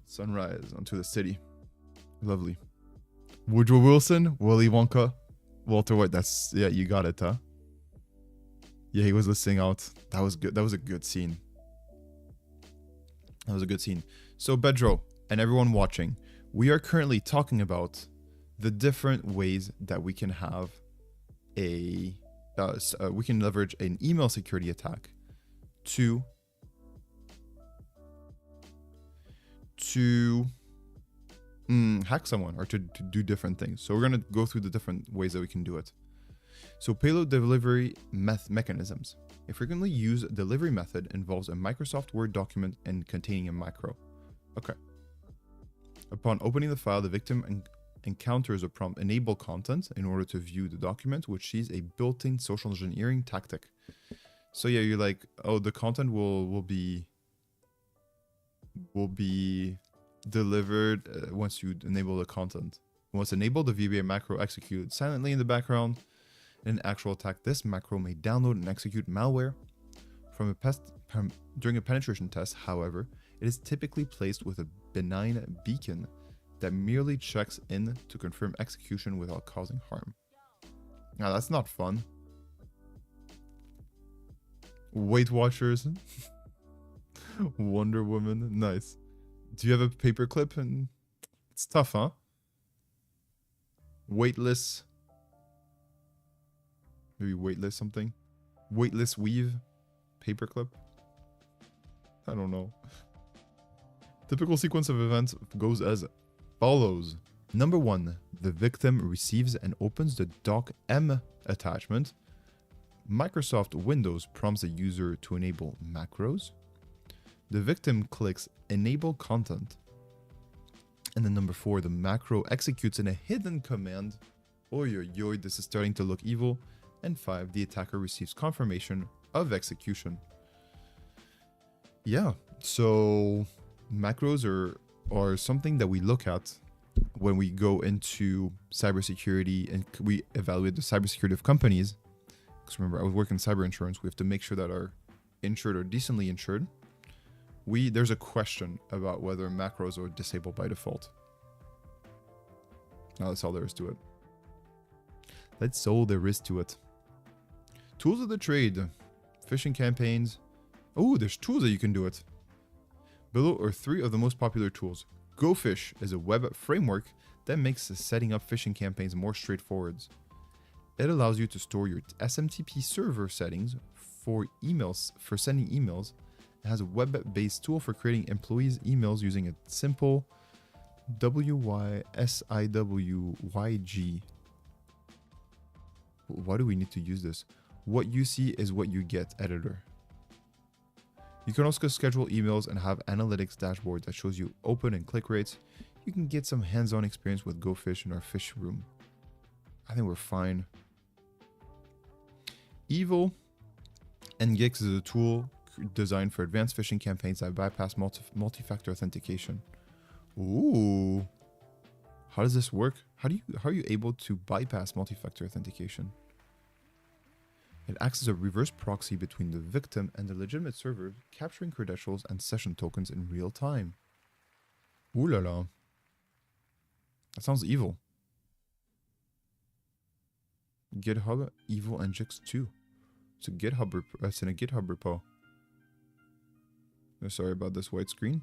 Sunrise onto the city. Lovely. Woodrow Wilson, Willy Wonka, Walter White. That's, yeah, you got it, huh? Yeah, he was listening out. That was good. That was a good scene. That was a good scene. So, Bedro, and everyone watching, we are currently talking about the different ways that we can have we can leverage an email security attack to hack someone or to do different things. So we're going to go through the different ways that we can do it. So payload delivery mechanisms. A frequently used delivery method involves a Microsoft Word document and containing a macro. Okay. Upon opening the file, the victim encounters a prompt enable content in order to view the document, which is a built-in social engineering tactic. So yeah, you're like, oh, the content will be delivered once you enable the content. Once enabled, the VBA macro executes silently in the background. In an actual attack, this macro may download and execute malware during a penetration test. However, it is typically placed with a benign beacon that merely checks in to confirm execution without causing harm. Now, that's not fun. Weight Watchers. Wonder Woman. Nice. Do you have a paperclip? And it's tough, huh? Weightless. Maybe weightless something. Weightless weave. Paperclip. I don't know. Typical sequence of events goes as follows. Number 1. The victim receives and opens the doc.m attachment. Microsoft Windows prompts the user to enable macros. The victim clicks enable content. And then number 4, the macro executes in a hidden command. Oy, oy, oy, this is starting to look evil. And 5, the attacker receives confirmation of execution. Yeah, so macros are something that we look at when we go into cybersecurity and we evaluate the cybersecurity of companies. Because remember, I was working in cyber insurance. We have to make sure that our insured are decently insured. There's a question about whether macros are disabled by default. Now that's all there is to it. That's all there is to it. Tools of the trade. Phishing campaigns. Oh, there's tools that you can do it. Below are 3 of the most popular tools. GoPhish is a web framework that makes setting up phishing campaigns more straightforward. It allows you to store your SMTP server settings for sending emails. It has a web-based tool for creating employees' emails using a simple WYSIWYG. Why do we need to use this? What you see is what you get, editor. You can also schedule emails and have analytics dashboard that shows you open and click rates. You can get some hands-on experience with GoPhish in our Phish room. I think we're fine. Evil NGIX is a tool designed for advanced phishing campaigns that bypass multi-factor authentication. Ooh. How does this work? How are you able to bypass multi-factor authentication? It acts as a reverse proxy between the victim and the legitimate server, capturing credentials and session tokens in real time. Ooh la la. That sounds evil. GitHub Evil NGIX 2. It's a GitHub. It's in a GitHub repo. Sorry about this white screen.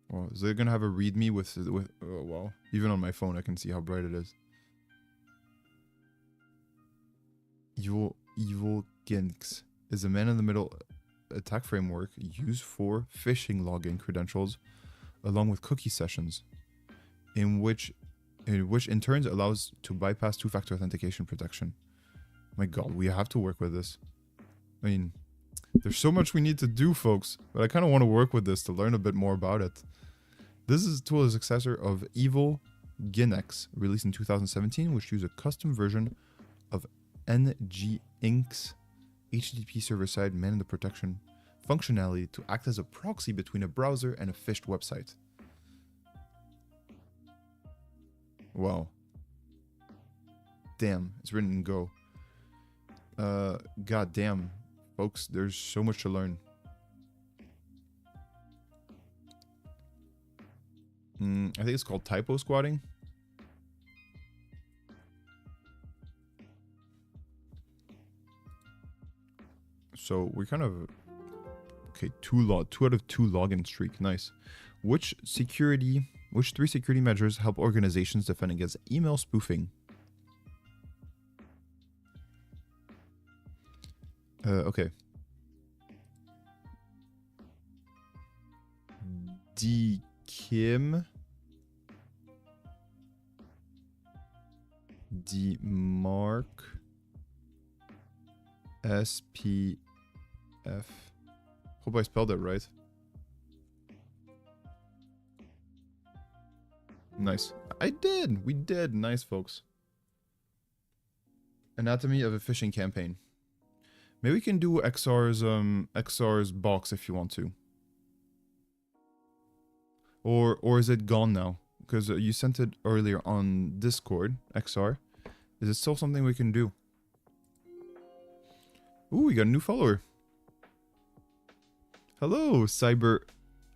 Well, is it gonna have a README with? Oh wow! Even on my phone, I can see how bright it is. Evil Ginx is a man-in-the-middle attack framework used for phishing login credentials, along with cookie sessions, in which in turn allows to bypass two-factor authentication protection. My God, we have to work with this. I mean, there's so much we need to do, folks, but I kind of want to work with this to learn a bit more about it. This is a tool, a successor of Evil Ginx, released in 2017, which used a custom version of NGINX HTTP server-side man-in-the-protection functionality to act as a proxy between a browser and a phished website. Wow. Damn, it's written in Go. God damn, folks, there's so much to learn. I think it's called typo squatting. So we're kind of okay. 2 out of 2 login streak. Nice. Which 3 security measures help organizations defend against email spoofing? Okay. DKIM, DMARC, SPF. Hope I spelled it right. Nice. I did. We did. Nice, folks. Anatomy of a phishing campaign. Maybe we can do XR's box if you want to. Or is it gone now? Because you sent it earlier on Discord, XR. Is it still something we can do? Ooh, we got a new follower. Hello, Cyber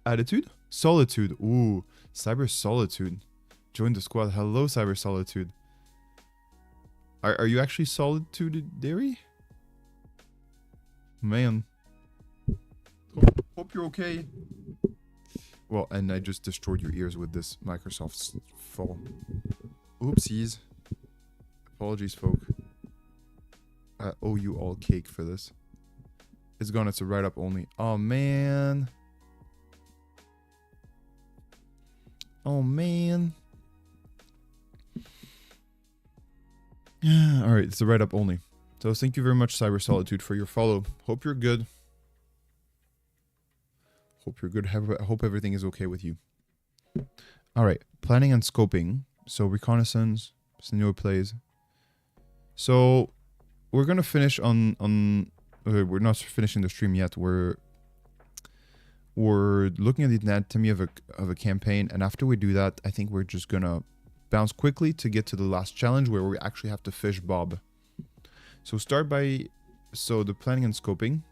Attitude? Solitude. Ooh, Cyber Solitude. Join the squad. Hello, Cyber Solitude. Are you actually Solitude, Dairy? Man. Hope you're okay. Well, and I just destroyed your ears with this Microsoft fall. Oopsies. Apologies, folk. I owe you all cake for this. It's gone. It's a write-up only. Oh, man. Oh, man. Alright, it's a write-up only. So thank you very much, Cyber Solitude, for your follow. Hope you're good. Hope you're good. Hope everything is okay with you. Alright, planning and scoping. So reconnaissance, scenario plays. So we're gonna finish on we're not finishing the stream yet. We're looking at the anatomy of a campaign, and after we do that, I think we're just gonna bounce quickly to get to the last challenge where we actually have to phish Bob. So the planning and scoping.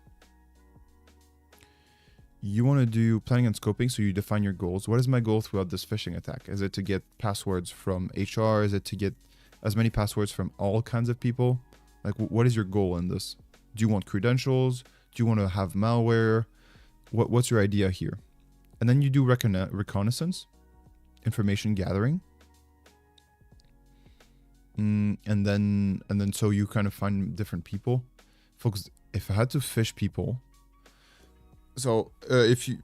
you want to do planning and scoping, so you define your goals. What is my goal throughout this phishing attack? Is it to get passwords from HR? Is it to get as many passwords from all kinds of people? Like, what is your goal in this? Do you want credentials? Do you want to have malware? What's your idea here? And then you do reconnaissance, information gathering. And then so you kind of find different people. Folks, if I had to phish people, so if you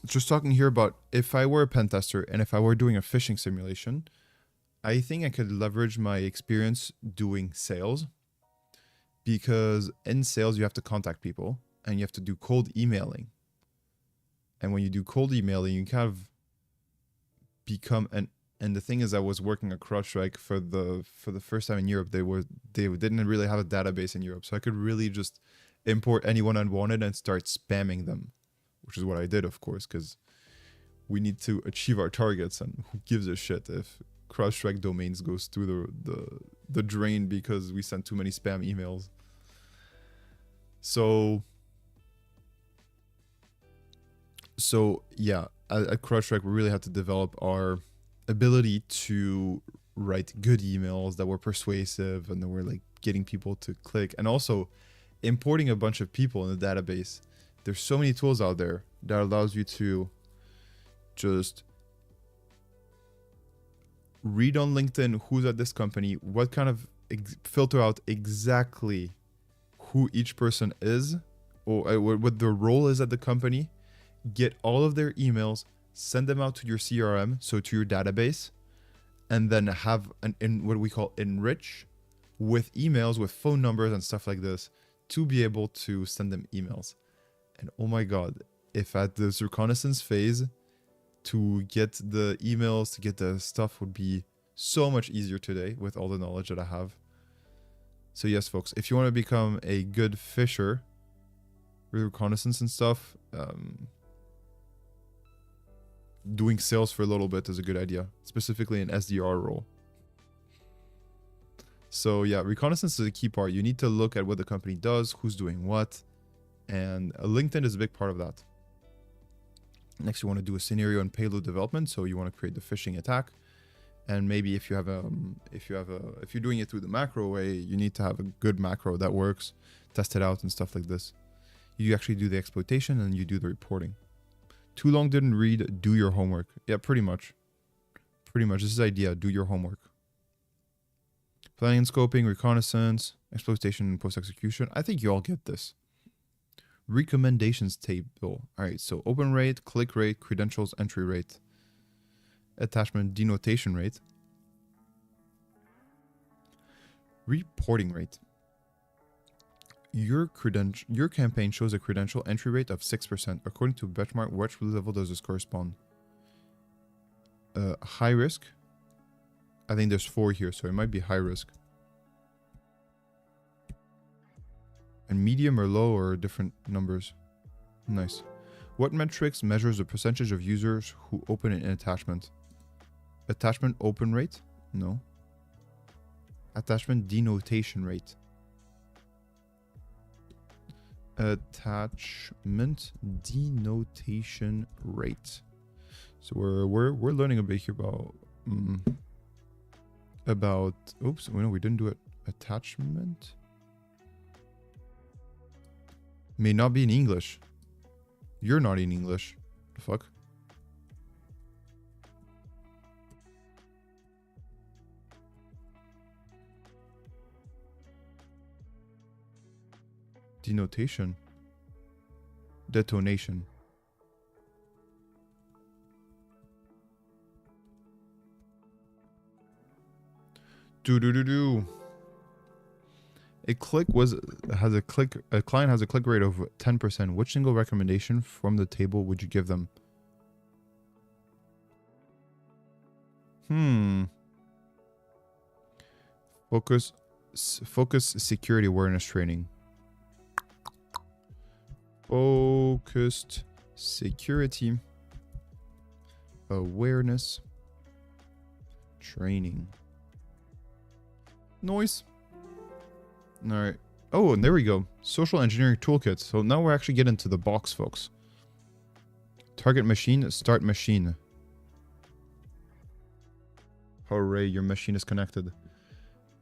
just talking here about if I were a pen tester and if I were doing a phishing simulation, I think I could leverage my experience doing sales, because in sales you have to contact people and you have to do cold emailing. And when you do cold emailing, you kind of become an. And the thing is, I was working at CrowdStrike for the first time in Europe. They didn't really have a database in Europe, so I could really just import anyone I wanted and start spamming them, which is what I did, of course, because we need to achieve our targets, and who gives a shit if CrowdStrike domains goes through the drain because we sent too many spam emails. So yeah, at CrowdStrike we really had to develop our ability to write good emails that were persuasive and that were like getting people to click, and also importing a bunch of people in the database. There's so many tools out there that allows you to just read on LinkedIn who's at this company, what kind of filter out exactly who each person is, or what their role is at the company, get all of their emails, send them out to your CRM, so to your database, and then have what we call enrich with emails, with phone numbers and stuff like this, to be able to send them emails. And oh my god, if at this reconnaissance phase, to get the emails, to get the stuff would be so much easier today with all the knowledge that I have. So yes, folks, if you want to become a good phisher with reconnaissance and stuff, doing sales for a little bit is a good idea, specifically an SDR role. So yeah, reconnaissance is a key part. You need to look at what the company does, who's doing what, and LinkedIn is a big part of that. Next, you want to do a scenario and payload development. So you want to create the phishing attack, and maybe if you're doing it through the macro way, you need to have a good macro that works, test it out and stuff like this. You actually do the exploitation and you do the reporting. Too long didn't read, do your homework. Yeah, pretty much. This is the idea, do your homework. Planning and scoping, reconnaissance, exploitation, and post-execution. I think you all get this. Recommendations table. Alright, so open rate, click rate, credentials, entry rate, attachment denotation rate, reporting rate. Your campaign shows a credential entry rate of 6%. According to benchmark, which level does this correspond? High risk. I think there's 4 here, so it might be high risk. And medium or low, or different numbers. Nice. What metrics measures the percentage of users who open an attachment? Attachment open rate? No. Attachment denotation rate. Attachment denotation rate. So we're learning a bit here about oops, no, we didn't do it. Attachment may not be in English. You're not in English. The fuck? Denotation. Detonation. A client has a click rate of 10%. Which single recommendation from the table would you give them? Focus security awareness training. Focused security awareness training. Noise. All right. Oh, and there we go. Social engineering toolkits. So now we're actually getting to the box, folks. Target machine, start machine. Hooray, your machine is connected.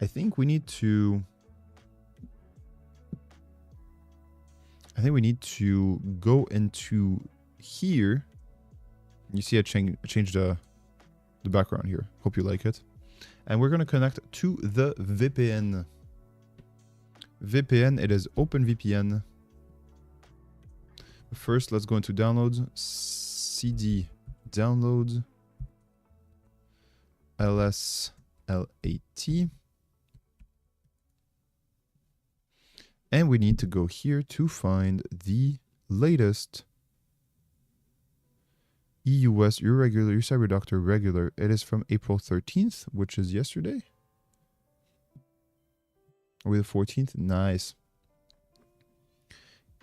I think we need to... go into here. You see I changed the background here. Hope you like it. And we're going to connect to the VPN. VPN, it is OpenVPN. First, let's go into downloads. CD downloads. LSLAT. And we need to go here to find the latest EUS irregular, cyber doctor regular. It is from April 13th, which is yesterday. Are we the 14th? Nice.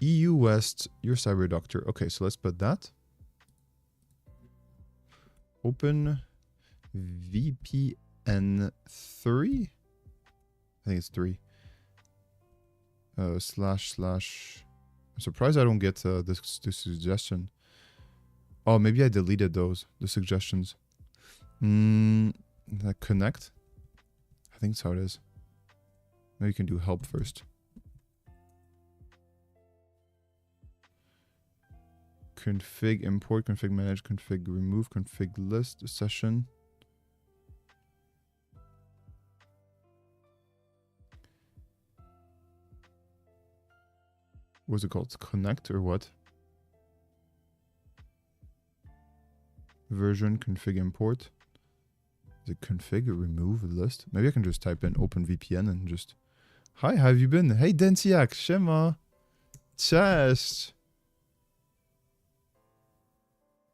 EU West, your cyber doctor. Okay, so let's put that. Open VPN 3. I think it's 3. // I'm surprised I don't get this suggestion. Oh, maybe I deleted those, the suggestions. Connect. I think that's how it is. Maybe you can do help first. Config import, config manage, config remove, config list, session. What's it called? Connect or what? Version, config import. Is it config remove list? Maybe I can just type in OpenVPN and just... Hi, how have you been? Hey, Densiak, siema. Cześć.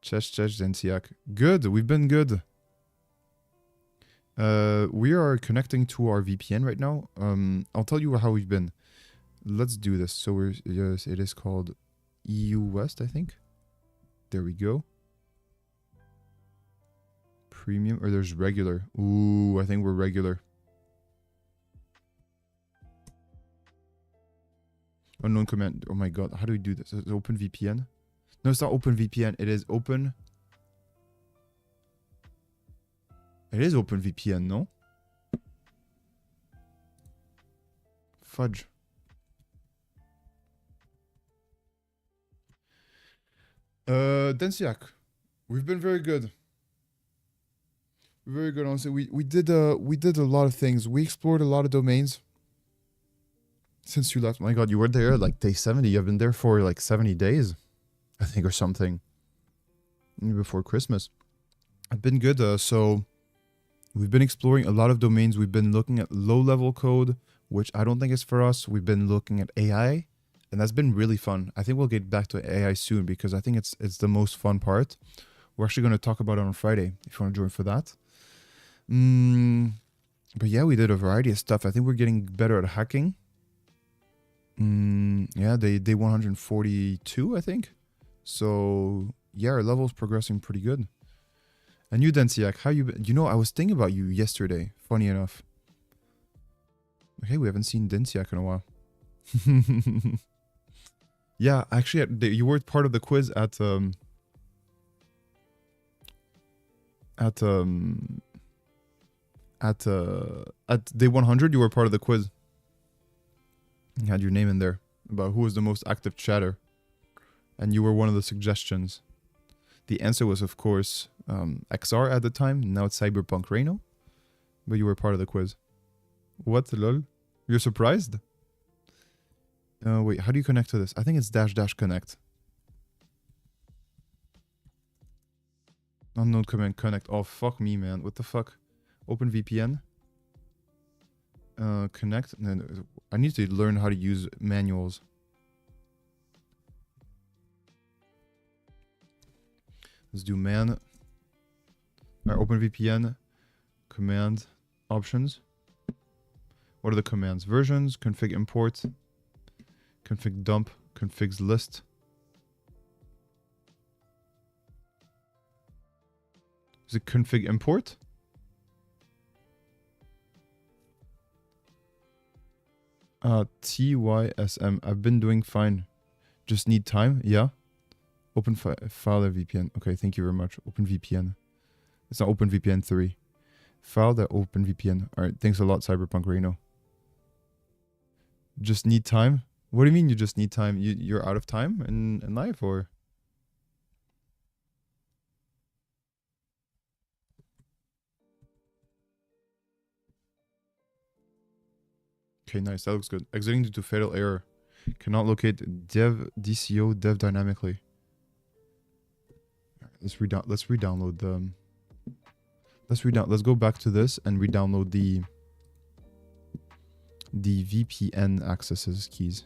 Cześć, Densiak. Good, we've been good. We are connecting to our VPN right now. I'll tell you how we've been. Let's do this. So yes, it is called EU West, I think. There we go. Premium, or there's regular. Ooh, I think we're regular. Unknown command. Oh my god, how do we do this? Is it OpenVPN? No, it's not OpenVPN. It is Open. It is OpenVPN, no? Fudge. Densiak, we've been very good. Very good, honestly. We did a lot of things. We explored a lot of domains since you left. My god, you were there like day 70. You've been there for like 70 days, I think, or something. Before Christmas. I've been good. So we've been exploring a lot of domains. We've been looking at low-level code, which I don't think is for us. We've been looking at AI, and that's been really fun. I think we'll get back to AI soon because I think it's the most fun part. We're actually going to talk about it on Friday if you want to join for that. But yeah, we did a variety of stuff. I think we're getting better at hacking. Yeah, day 142, I think. So yeah, our level's progressing pretty good. And you, Densiak, how you been? You know, I was thinking about you yesterday, funny enough. Okay, we haven't seen Densiak in a while. Yeah, actually, you were part of the quiz at day 100. You were part of the quiz. You had your name in there about who was the most active chatter, and you were one of the suggestions. The answer was, of course, XR at the time. Now it's Cyberpunk Reno, but you were part of the quiz. What, lol? You're surprised? Wait, how do you connect to this? I think it's -- connect. Unknown command connect. Oh, fuck me, man. What the fuck? OpenVPN. Connect. I need to learn how to use manuals. Let's do man. OpenVPN. Command. Options. What are the commands? Versions. Config import. Config dump. Configs list. Is it config import? TYSM. I've been doing fine. Just need time. Yeah. Open file a VPN. Okay, thank you very much. Open VPN. It's not Open VPN 3. File the Open VPN. All right, thanks a lot, Cyberpunk Reno. Just need time? What do you mean you just need time? You're out of time in life, or? Okay, nice. That looks good. Exiting due to fatal error. Cannot locate dev DCO dev dynamically. All right, let's re-download the. Let's go back to this and re-download the VPN accesses keys.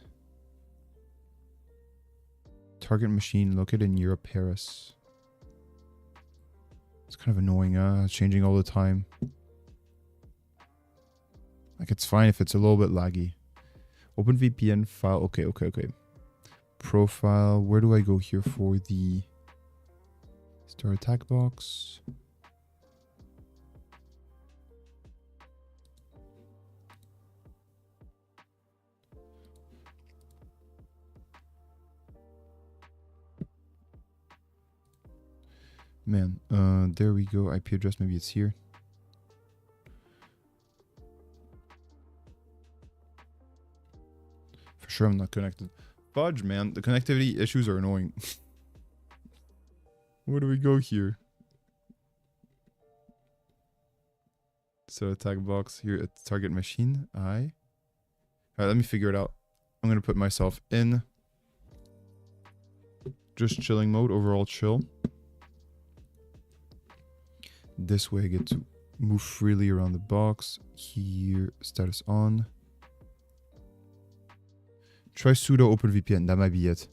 Target machine located in Europe, Paris. It's kind of annoying, changing all the time. Like, it's fine if it's a little bit laggy. Open VPN file. Okay. Profile. Where do I go here for the start attack box? Man, there we go. IP address, maybe it's here. For sure I'm not connected. Fudge, man. The connectivity issues are annoying. Where do we go here? So attack box here at target machine. Alright, let me figure it out. I'm gonna put myself in just chilling mode, overall chill. This way I get to move freely around the box. Here, status on. Try sudo open VPN. That might be it.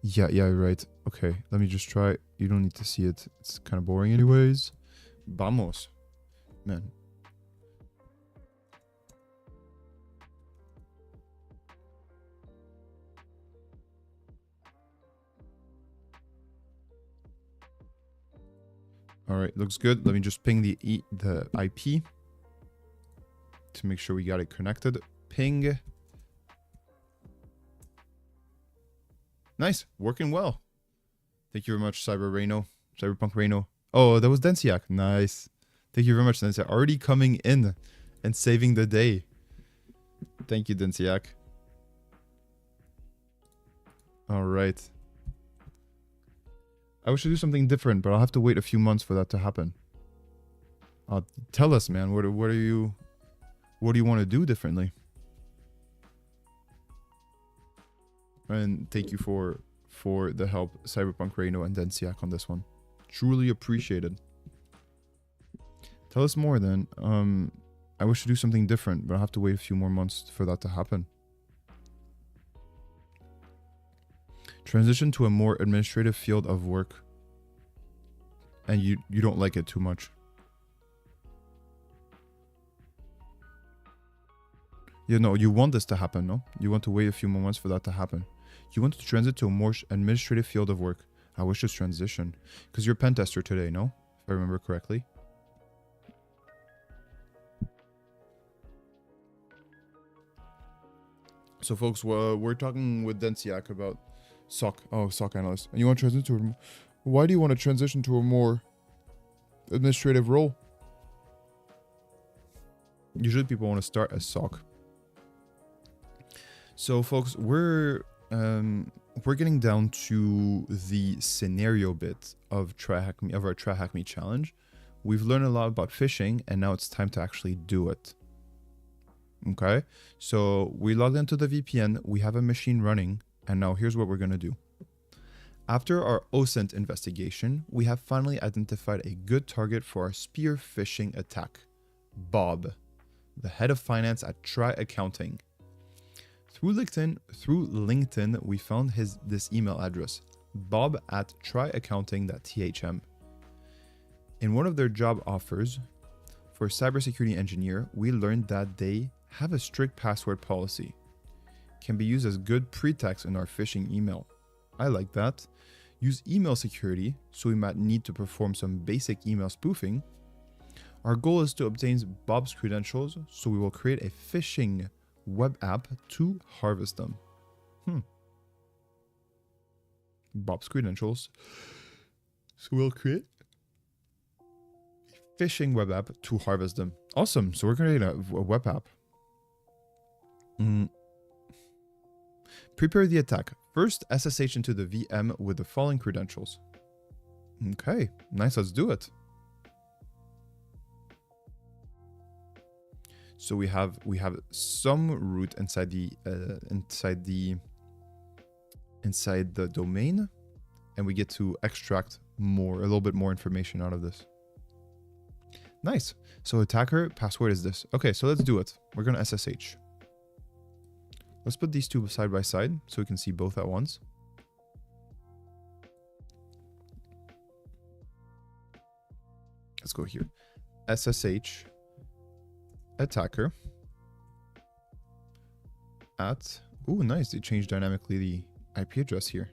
Yeah, right. Okay, let me just try. You don't need to see it. It's kind of boring anyways. Vamos. Man. All right, looks good. Let me just ping the IP to make sure we got it connected. Ping. Nice, working well. Thank you very much, Cyberpunk Reno. Oh, that was Densiak. Nice. Thank you very much, Densiak. Already coming in and saving the day. Thank you, Densiak. All right. I wish to do something different, but I'll have to wait a few months for that to happen. Tell us, man. What do you want to do differently? And thank you for the help, Cyberpunk Reno and Densiak, on this one. Truly appreciated. Tell us more then. I wish to do something different, but I'll have to wait a few more months for that to happen. Transition to a more administrative field of work. And you don't like it too much. You know, you want this to happen, no? You want to wait a few more months for that to happen. You want to transit to a more administrative field of work. I wish to transition. Because you're a pen tester today, no? If I remember correctly. So folks, we're talking with Densiak about SOC. Oh, SOC analyst. And you want to transition to a... Why do you want to transition to a more administrative role? Usually people want to start as SOC. So folks, we're getting down to the scenario bit of our Try Hack Me challenge. We've learned a lot about phishing, and now it's time to actually do it. Okay, so we logged into the VPN, we have a machine running, and now here's what we're gonna do. After our OSINT investigation, we have finally identified a good target for our spear phishing attack. Bob, the head of finance at Try Accounting. Through LinkedIn, we found this email address, bob@tryaccounting.thm. In one of their job offers for a cybersecurity engineer, we learned that they have a strict password policy. Can be used as good pretext in our phishing email. I like that. Use email security, so we might need to perform some basic email spoofing. Our goal is to obtain Bob's credentials, so we will create a phishing web app to harvest them. Bob's credentials. So we'll create a phishing web app to harvest them. Awesome. So we're creating a web app. Prepare the attack. First, SSH into the VM with the following credentials. Okay, nice. Let's do it. So we have some root inside the domain, and we get to extract a little bit more information out of this. Nice. So attacker password is this. Okay, so let's do it. We're gonna SSH. Let's put these two side by side so we can see both at once. Let's go here. SSH attacker at, ooh, nice. They changed dynamically the IP address here.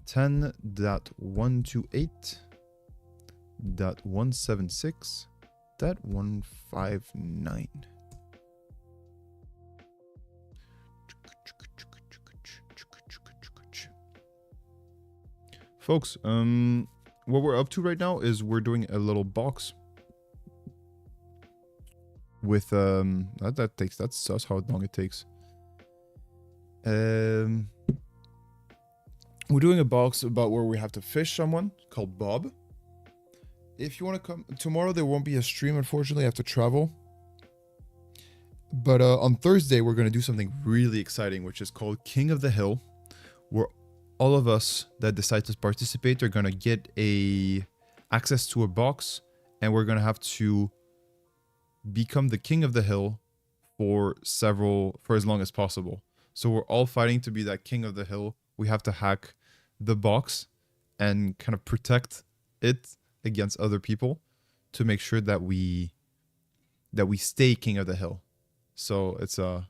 10.128.176.159. Folks, what we're up to right now is we're doing a little box with that's how long it takes. We're doing a box about where we have to fish someone called Bob. If you want to come tomorrow, there won't be a stream, unfortunately. I have to travel. But on Thursday, we're going to do something really exciting, which is called King of the Hill, where all of us that decide to participate are going to get access to a box, and we're going to have to become the king of the hill for as long as possible. So we're all fighting to be that king of the hill. We have to hack the box and kind of protect it against other people to make sure that we stay king of the hill. So it's so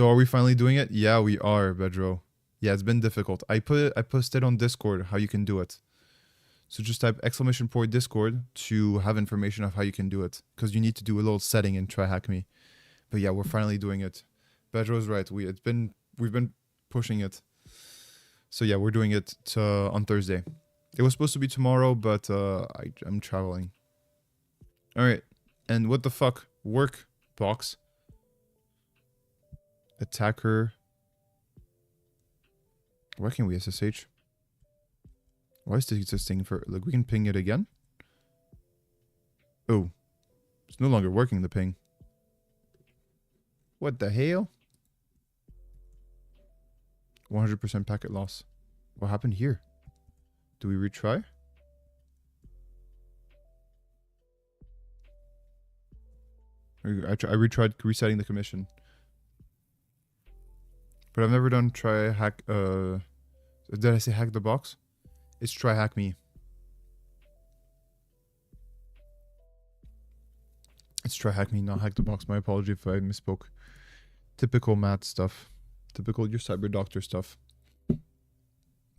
are we finally doing it? Yeah, we are, Bedro. Yeah, it's been difficult. I posted on Discord how you can do it. So just type !Discord to have information of how you can do it, because you need to do a little setting and try hack me. But yeah, we're finally doing it. Bedro's right. We've been pushing it. So yeah, we're doing it on Thursday. It was supposed to be tomorrow, but I'm traveling. All right. And what the fuck? Work box. Attacker. Why can't we SSH? Why is this existing for, like, we can ping it again? Oh. It's no longer working, the ping. What the hell? 100% packet loss. What happened here? Do we retry? I retried resetting the commission. But I've never done try hack, did I say hack the box? It's try hack me. It's try hack me, not hack the box. My apology if I misspoke. Typical math stuff. Typical your cyber doctor stuff.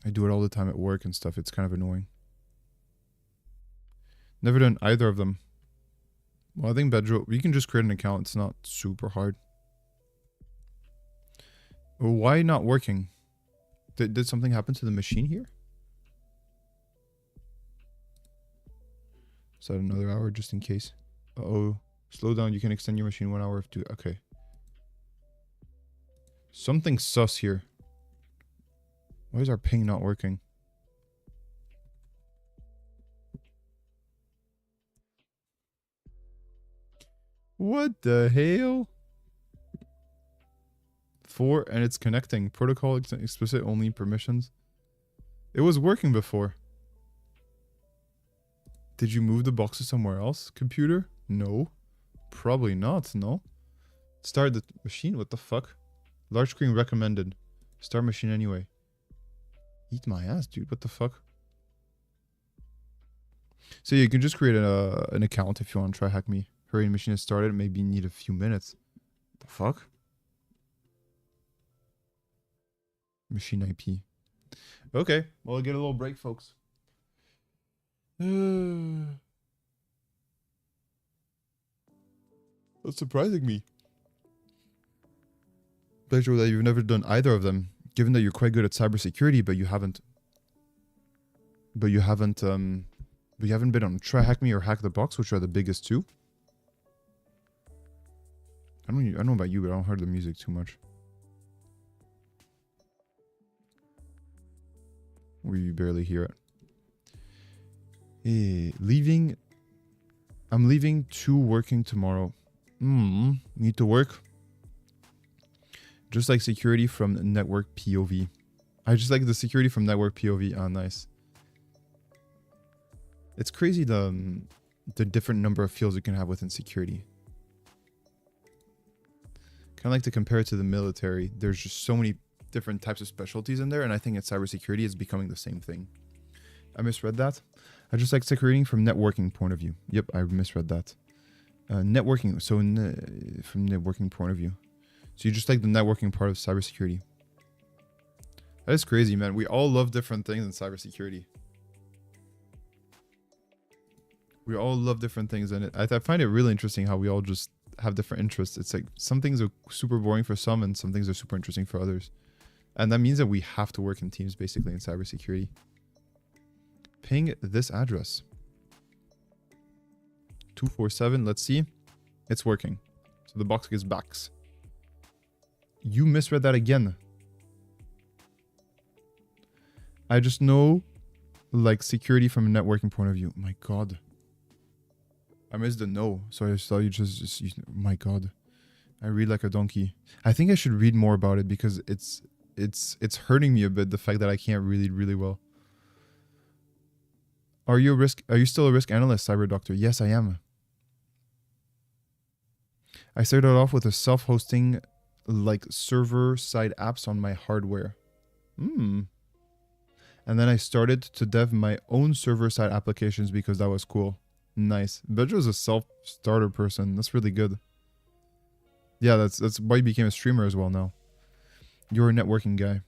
I do it all the time at work and stuff. It's kind of annoying. Never done either of them. Well, I think Bedro, you can just create an account. It's not super hard. Why not working? Did something happen to the machine here? Is that another hour just in case? Uh-oh. Slow down. You can extend your machine 1 hour if do. Okay. Something sus here. Why is our ping not working? What the hell? And it's connecting. Protocol explicit only permissions. It was working before. Did you move the boxes somewhere else, computer? No. Probably not, no. Start the machine? What the fuck? Large screen recommended. Start machine anyway. Eat my ass, dude. What the fuck? So yeah, you can just create an account if you want to try hack me. Hurry, machine has started. Maybe need a few minutes. The fuck? Machine IP. Okay, well, we'll get a little break, folks. That's surprising me. Pleasure that you've never done either of them. given that you're quite good at cybersecurity, but you haven't been on Try Hack Me or Hack the Box, which are the biggest two. I don't know about you, but I don't hear the music too much. Or you barely hear it. Hey, I'm leaving to working tomorrow. Need to work. Just like security from network POV. I just like the security from network POV. Ah, nice. It's crazy the different number of fields you can have within security. Kind of like to compare it to the military. There's just so many different types of specialties in there, and I think in cybersecurity it's becoming the same thing. I misread that. I just like security from networking point of view. Yep, I misread that. Networking, so from networking point of view. So you just like the networking part of cybersecurity. That is crazy, man. We all love different things in cybersecurity. We all love different things in it. I find it really interesting how we all just have different interests. It's like some things are super boring for some and some things are super interesting for others. And that means that we have to work in teams basically in cybersecurity. Ping this address. 247, let's see. It's working. So the box gives backs. You misread that again. I just know like security from a networking point of view. My God. I missed the no. So I saw you just my God. I read like a donkey. I think I should read more about it because it's hurting me a bit, the fact that I can't read really well. Are you still a risk analyst, Cyber Doctor? Yes, I am. I started off with a self-hosting like server-side apps on my hardware. And then I started to dev my own server-side applications because that was cool. Nice. Bedro's a self-starter person. That's really good. Yeah, that's why you became a streamer as well now. You're a networking guy.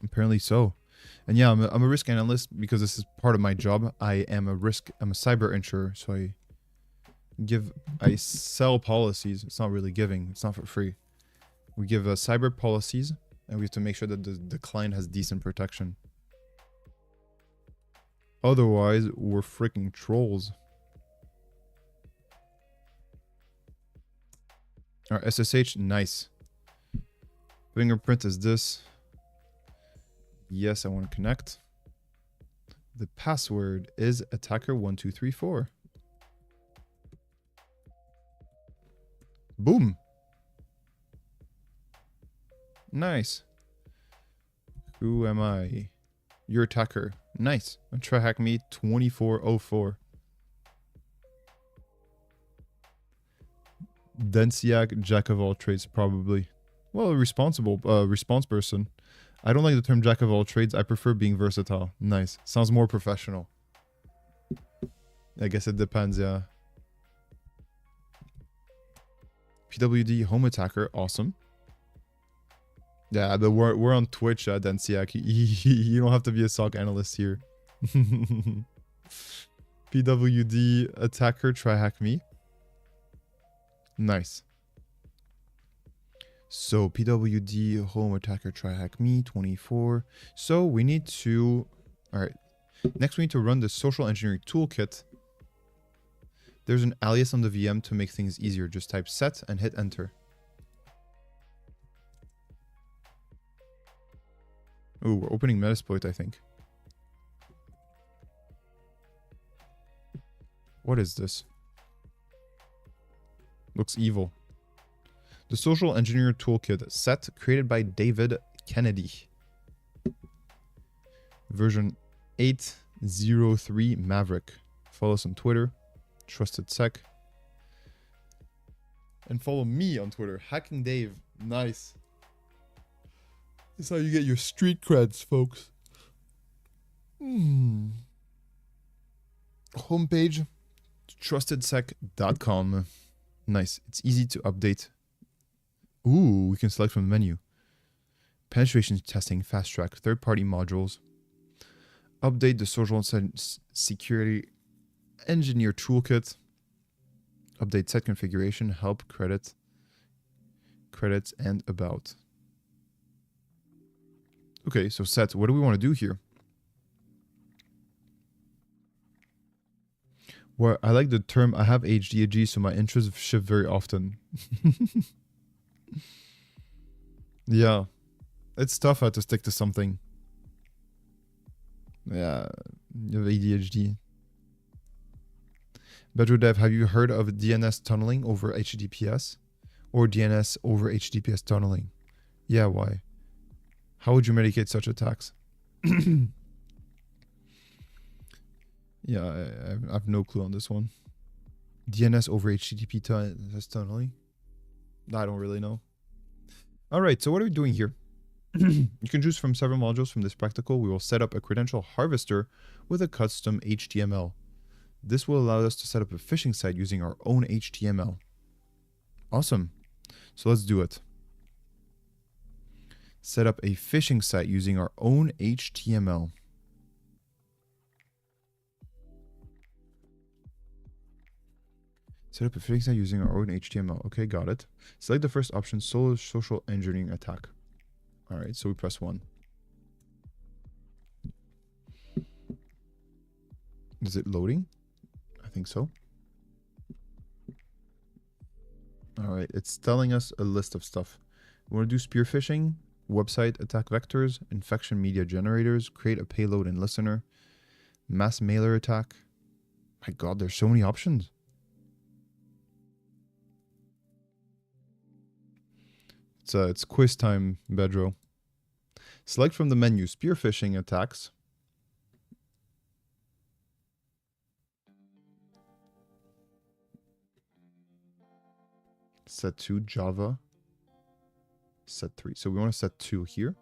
Apparently so. And yeah, I'm a risk analyst because this is part of my job. I'm a cyber insurer, so I sell policies. It's not really giving. It's not for free. We give cyber policies, and we have to make sure that the client has decent protection. Otherwise, we're freaking trolls. Our SSH, nice. Fingerprint is this. Yes, I want to connect. The password is attacker1234. Boom. Nice. Who am I? Your attacker. Nice. Try hack me 2404. Densiac, jack of all trades, probably. Well, a response person. I don't like the term jack of all trades. I prefer being versatile. Nice. Sounds more professional. I guess it depends, yeah. PWD home attacker, awesome. Yeah, but we're on Twitch, Densiac. You don't have to be a SOC analyst here. PWD attacker, try hack me. Nice. So PWD home attacker, try hack me 24. So we need to, all right. Next we need to run the social engineering toolkit. There's an alias on the VM to make things easier. Just type set and hit enter. Ooh, we're opening Metasploit, I think. What is this? Looks evil. The Social Engineer Toolkit set created by David Kennedy. Version 8.03 Maverick. Follow us on Twitter, TrustedSec. And follow me on Twitter, Hacking Dave. Nice. That's how you get your street creds, folks. Homepage, trustedsec.com. Nice. It's easy to update. Ooh, we can select from the menu. Penetration testing, fast track, third-party modules. Update the social security engineer toolkit. Update set configuration, help, credit. credits, and about. Okay, so set. What do we want to do here? Well, I like the term, I have ADHD, so my interests shift very often. Yeah. It's tough to stick to something. Yeah, you have ADHD. Bedro Dev, have you heard of DNS tunneling over HTTPS? Or DNS over HTTPS tunneling? Yeah, why? How would you mitigate such attacks? Yeah, I have no clue on this one. DNS over HTTP tunneling? I don't really know. All right, so what are we doing here? You can choose from several modules from this practical. We will set up a credential harvester with a custom HTML. This will allow us to set up a phishing site using our own HTML. Awesome. So let's do it. Set up a phishing site using our own HTML. Set up a phishing site using our own HTML. Okay, got it. Select the first option, social engineering attack. All right, so we press 1. Is it loading? I think so. All right, it's telling us a list of stuff. We want to do spear phishing, website attack vectors, infection media generators, create a payload and listener, mass mailer attack. My God, there's so many options. It's quiz time, Bedro. Select from the menu spear phishing attacks. Set 2 Java. Set 3. So we want to set 2 here.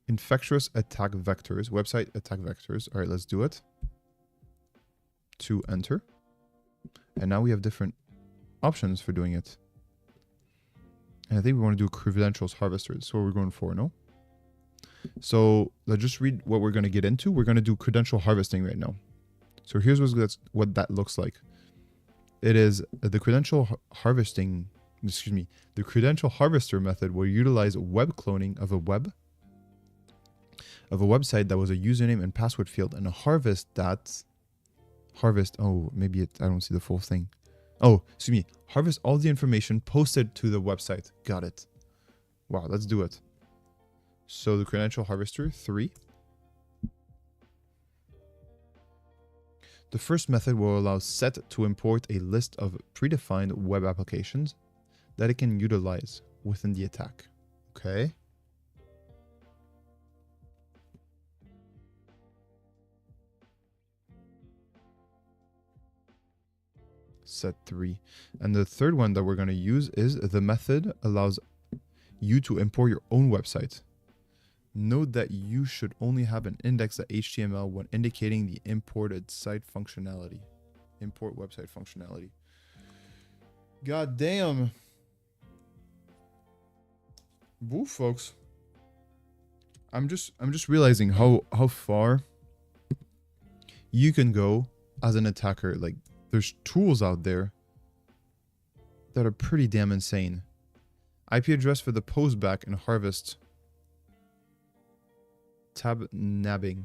Infectious attack vectors. Website attack vectors. All right, let's do it. 2 enter. And now we have different options for doing it. And I think we want to do credentials harvester. That's what we're going for, no? So let's just read what we're going to get into. We're going to do credential harvesting right now. So here's what that looks like. It is the credential harvesting, the credential harvester method will utilize web cloning of a website that was a username and password field and harvest, oh, maybe I don't see the full thing. Oh, harvest all the information posted to the website. Got it. Wow, let's do it. So the credential harvester 3. The first method will allow set to import a list of predefined web applications that it can utilize within the attack. Okay. Set 3. And the third one that we're going to use is the method allows you to import your own website. Note that you should only have an index.html when indicating the imported site functionality. Import website functionality. God damn. Woo, folks. I'm just realizing how far you can go as an attacker. Like, there's tools out there that are pretty damn insane. IP address for the postback and harvest. Tab nabbing.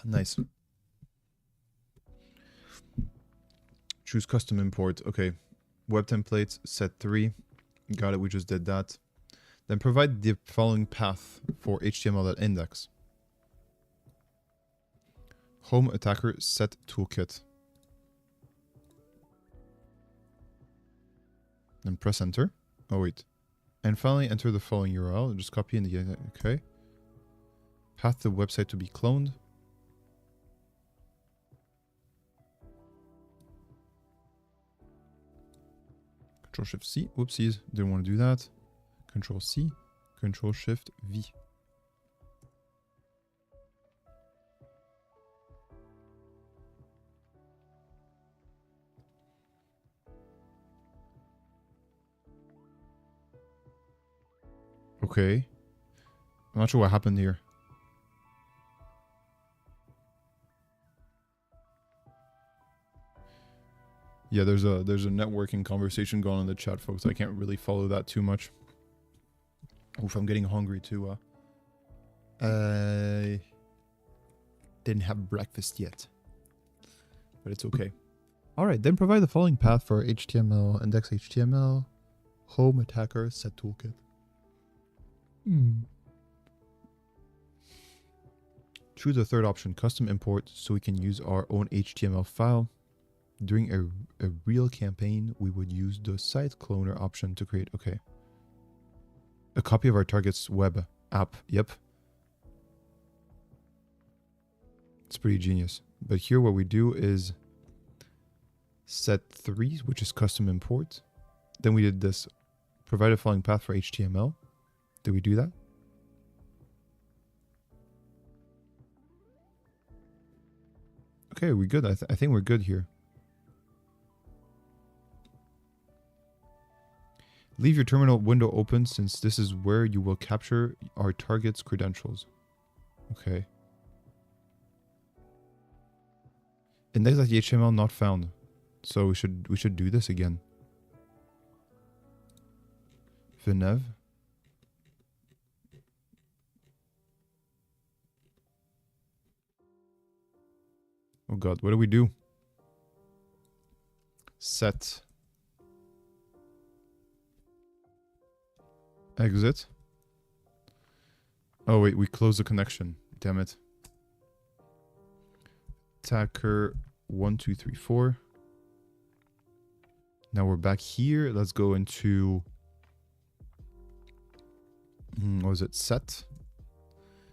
Nice. Choose custom import. Okay. Web templates, set 3. Got it, we just did that. Then provide the following path for HTML.index. Home attacker set toolkit. Then press enter. Oh wait. And finally enter the following URL. Just copy in the okay. Path the website to be cloned. Control Shift C. Oopsies, didn't want to do that. Control C. Control Shift V. Okay. I'm not sure what happened here. Yeah, there's a networking conversation going on in the chat, folks. I can't really follow that too much. Oof, I'm getting hungry too. I didn't have breakfast yet, but it's okay. All right, then provide the following path for HTML, index HTML, home attacker set toolkit. Choose the third option, custom import, so we can use our own HTML file. During a real campaign, we would use the site cloner option to create, okay, a copy of our target's web app. Yep. It's pretty genius. But here what we do is set 3, which is custom import. Then we did this, provide a following path for HTML. Did we do that? Okay, we good. I think we're good here. Leave your terminal window open since this is where you will capture our target's credentials. Okay. Index.html not found. So we should do this again. Venev. Oh god, what do we do? Set. Exit. Oh wait, we closed the connection. Damn it. Attacker 1, 2, 3, 4. Now we're back here. Let's go into what was it? Set.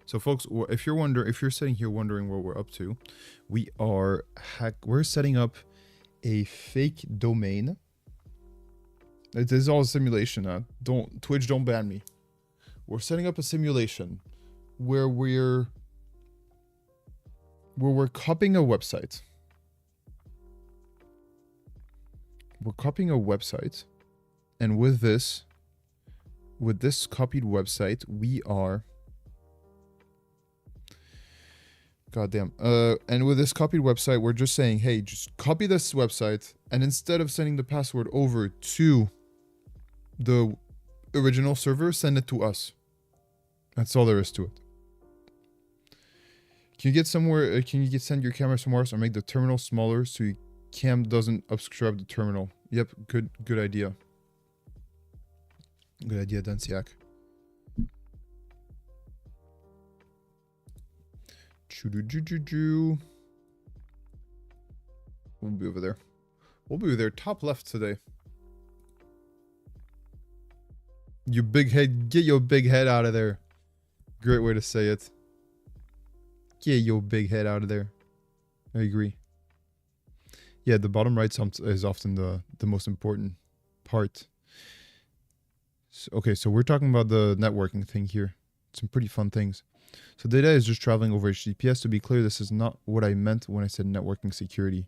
So folks, if you're sitting here wondering what we're up to, we're setting up a fake domain. It is all a simulation. Twitch, don't ban me. We're setting up a simulation where we're copying a website. We're copying a website, and with this copied website, we are. Goddamn. And with this copied website, we're just saying, hey, just copy this website, and instead of sending the password over to the original server, send it to us. That's all there is to it. Can you send your camera somewhere else or make the terminal smaller so your cam doesn't obstruct the terminal? Yep, good idea. Good idea, Danciac. Choo-doo-doo-doo-doo. We'll be over there. We'll be over there, top left today. You big head, get your big head out of there. Great way to say it. Get your big head out of there. I agree. Yeah, the bottom right is often the most important part. So, okay, so we're talking about the networking thing here. Some pretty fun things. So data is just traveling over HTTPS. To be clear, this is not what I meant when I said networking security.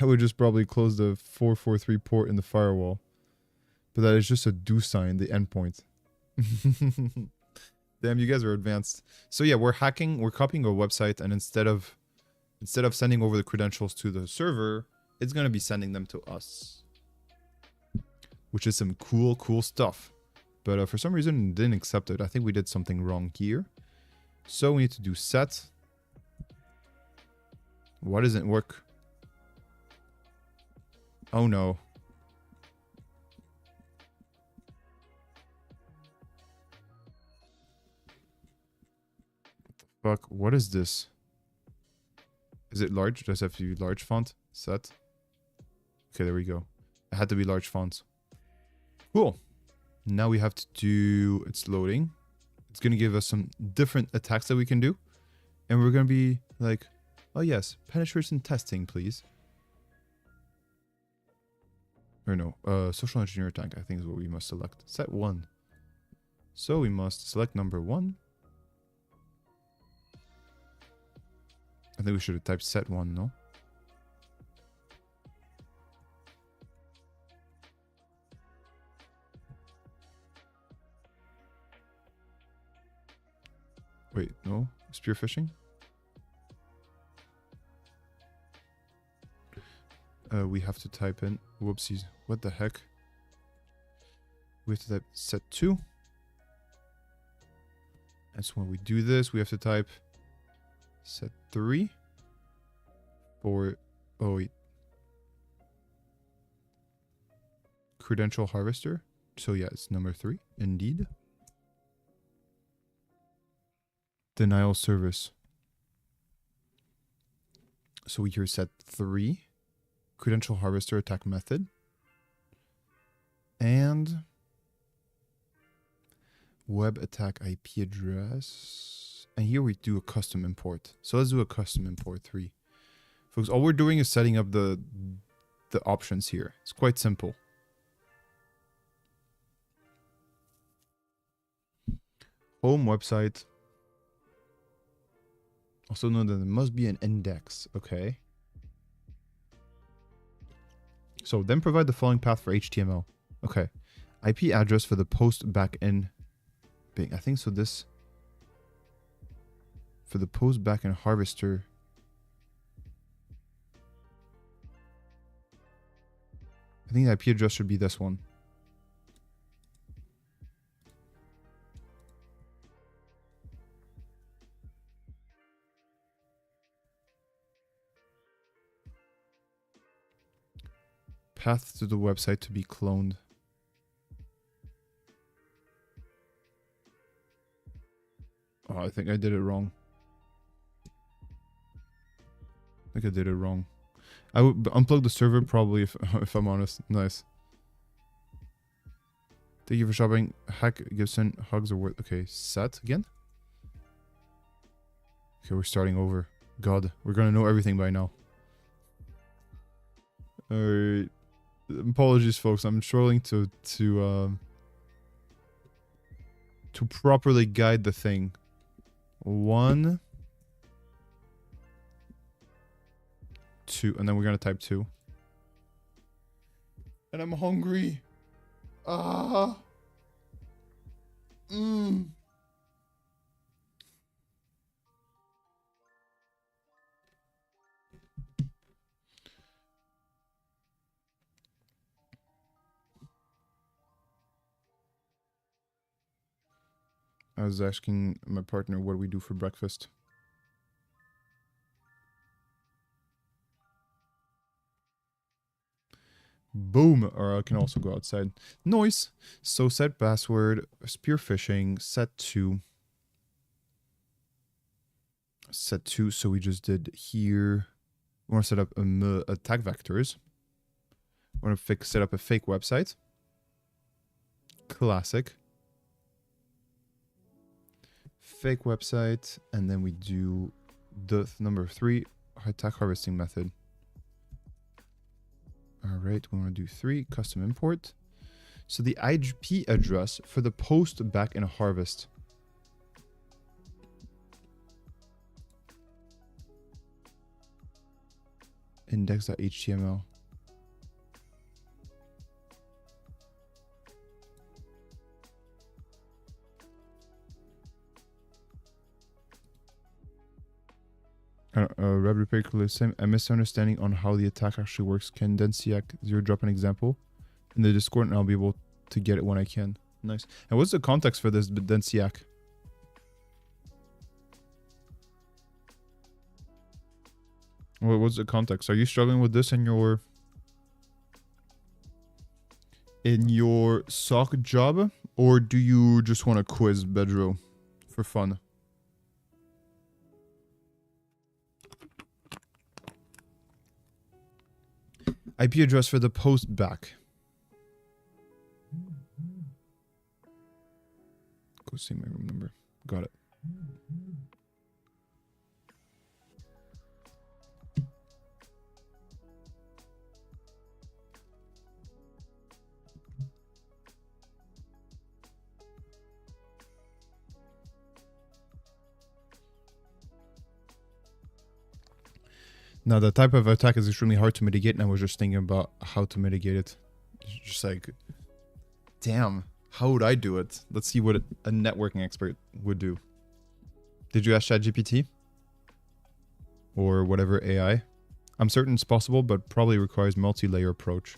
I would just probably close the 443 port in the firewall. But that is just a do sign, the endpoint. Damn, you guys are advanced. So yeah, we're copying a website, and instead of sending over the credentials to the server, it's gonna be sending them to us. Which is some cool stuff. But for some reason, it didn't accept it. I think we did something wrong here. So we need to do set. Why doesn't it work? Oh no. What the fuck? What is this? Is it large? Does it have to be large font? Set. Okay, there we go. It had to be large fonts. Cool. Now we have to do, it's loading. It's going to give us some different attacks that we can do. And we're going to be like, oh yes, penetration testing, please. Or no, social engineer attack, I think is what we must select. Set 1. So we must select number 1. I think we should have typed set 1, no? Wait, no? Spear phishing? We have to type in... Whoopsies. What the heck? We have to type set2. And so when we do this, we have to type set3 for... Oh, wait. Credential harvester. So yeah, it's number 3. Indeed. Denial service. So we here set 3. Credential harvester attack method. And web attack IP address. And here we do a custom import. So let's do a custom import 3. Folks, all we're doing is setting up the options here. It's quite simple. Home website. Also know that there must be an index. Okay. So then provide the following path for HTML. Okay. IP address for the post backend. I think so this. For the post backend harvester. I think the IP address should be this one. Path to the website to be cloned. Oh, I think I did it wrong. I think I did it wrong. I would unplug the server probably if I'm honest. Nice. Thank you for shopping. Hack Gibson hugs are worth. Okay, set again. Okay, we're starting over. God, we're gonna know everything by now. Alright. Apologies, folks. I'm struggling to properly guide the thing. 1, 2, and then we're gonna type 2. And I'm hungry. Ah. I was asking my partner what we do for breakfast. Boom! Or I can also go outside. Noise! So set password, spear phishing, set 2. Set 2, so we just did here. We want to set up attack vectors. We want to set up a fake website. Classic. Fake website, and then we do the number 3 attack harvesting method. All right, we want to do 3 custom import. So the IP address for the post back in harvest. Index.html. Reb repair a misunderstanding on how the attack actually works. Can Densiac 0 drop an example in the Discord, and I'll be able to get it when I can. Nice. And what's the context for this Densiac? Well, what's the context? Are you struggling with this in your SOC job, or do you just want to quiz Bedro for fun? IP address for the post back. Go see my room number. Got it. Now, the type of attack is extremely hard to mitigate, and I was just thinking about how to mitigate it. It's just like, damn, how would I do it? Let's see what a networking expert would do. Did you ask ChatGPT? Or whatever AI? I'm certain it's possible, but probably requires multi-layer approach.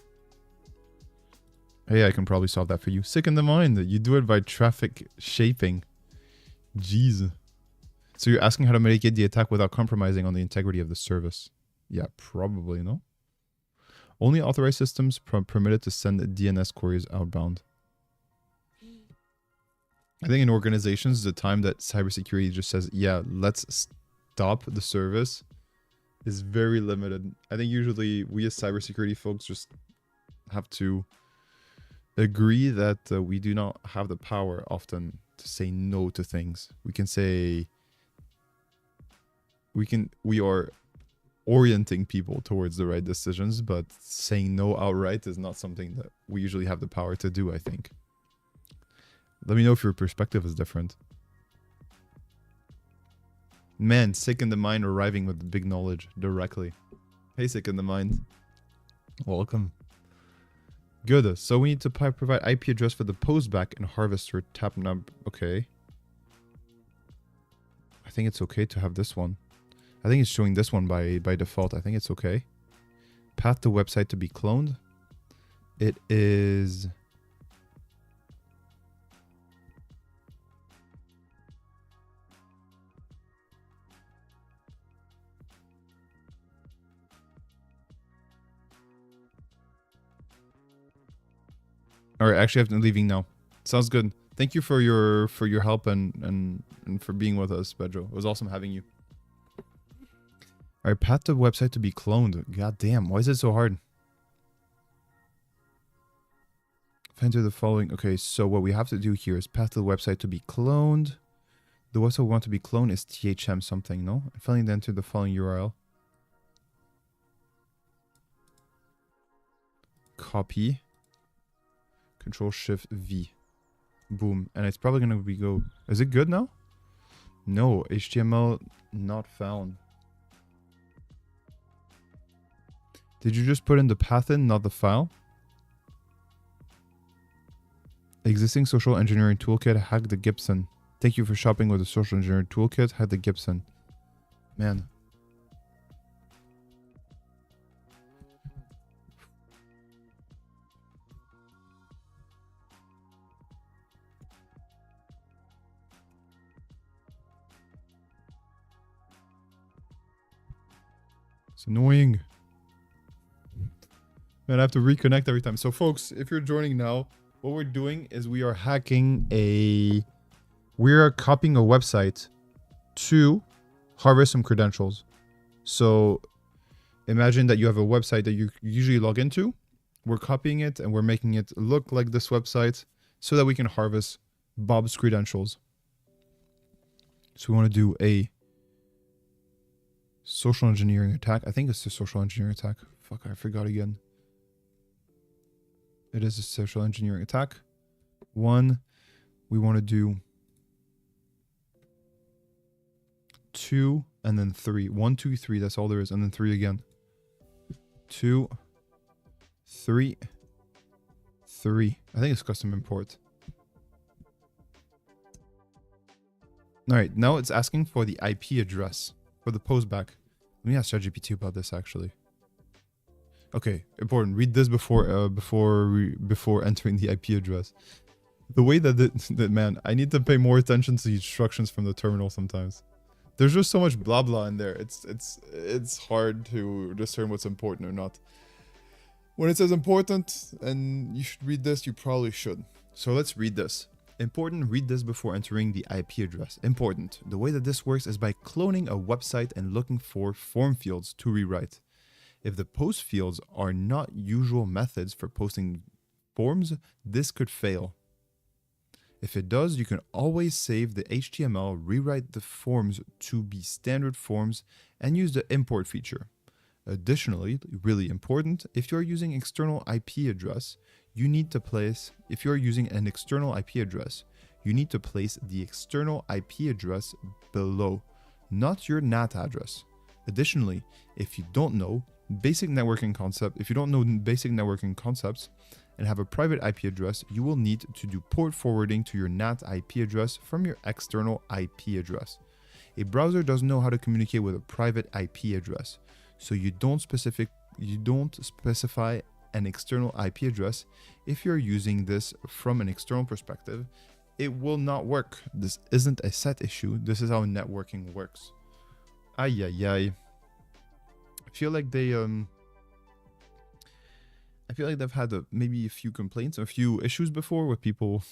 Hey, I can probably solve that for you. Sick in the mind. You do it by traffic shaping. Jeez. So you're asking how to mitigate the attack without compromising on the integrity of the service. Yeah, probably, no? Only authorized systems permitted to send DNS queries outbound. I think in organizations, the time that cybersecurity just says, yeah, let's stop the service is very limited. I think usually we as cybersecurity folks just have to agree that we do not have the power often to say no to things. We can say we are orienting people towards the right decisions, but saying no outright is not something that we usually have the power to do, I think. Let me know if your perspective is different. Man, sick in the mind arriving with big knowledge directly. Hey, sick in the mind. Welcome. Good. So we need to provide IP address for the postback and harvester tap number. Okay. I think it's okay to have this one. I think it's showing this one by default. I think it's okay. Path to website to be cloned. It is... All right, actually, I'm leaving now. Sounds good. Thank you for your help and for being with us, Pedro. It was awesome having you. All right, path to website to be cloned. God damn, why is it so hard? Enter the following. Okay, so what we have to do here is path to the website to be cloned. The website we want to be cloned is THM something, no? I'm failing to enter the following URL. Copy. Control-Shift-V. Boom. And it's probably going to be go... Is it good now? No. HTML not found. Did you just put in the path in, not the file? Existing social engineering toolkit. Hack the Gibson. Thank you for shopping with the social engineering toolkit. Hack the Gibson. Man. It's annoying. Man, I have to reconnect every time. So folks, if you're joining now, what we're doing is we are hacking we're copying a website to harvest some credentials. So imagine that you have a website that you usually log into. We're copying it and we're making it look like this website so that we can harvest Bob's credentials. So we want to do a social engineering attack. I think it's a social engineering attack. Fuck, I forgot again. It is a social engineering attack. One, we want to do 2 and then 3. 1, 2, 3. That's all there is. And then 3 again. 2, 3, 3. I think it's custom import. All right. Now it's asking for the IP address for the postback. Let me ask ChatGPT about this actually. Okay, important. Read this before entering the IP address. The way that man, I need to pay more attention to the instructions from the terminal sometimes. There's just so much blah blah in there. It's hard to discern what's important or not. When it says important and you should read this, you probably should. So let's read this. Important, read this before entering the IP address. Important. The way that this works is by cloning a website and looking for form fields to rewrite. If the post fields are not usual methods for posting forms, this could fail. If it does, you can always save the HTML, rewrite the forms to be standard forms, and use the import feature. Additionally, really important, if you're using external IP address, you need to place, if you're using an external IP address, you need to place the external IP address below, not your NAT address. Additionally, if you don't know basic networking concepts and have a private IP address, you will need to do port forwarding to your NAT IP address from your external IP address. A browser doesn't know how to communicate with a private IP address. So you don't specify an external IP address. If you're using this from an external perspective, it will not work. This isn't a set issue. This is how networking works. Ay, ay, ay. I feel like they've had maybe a few complaints, a few issues before with people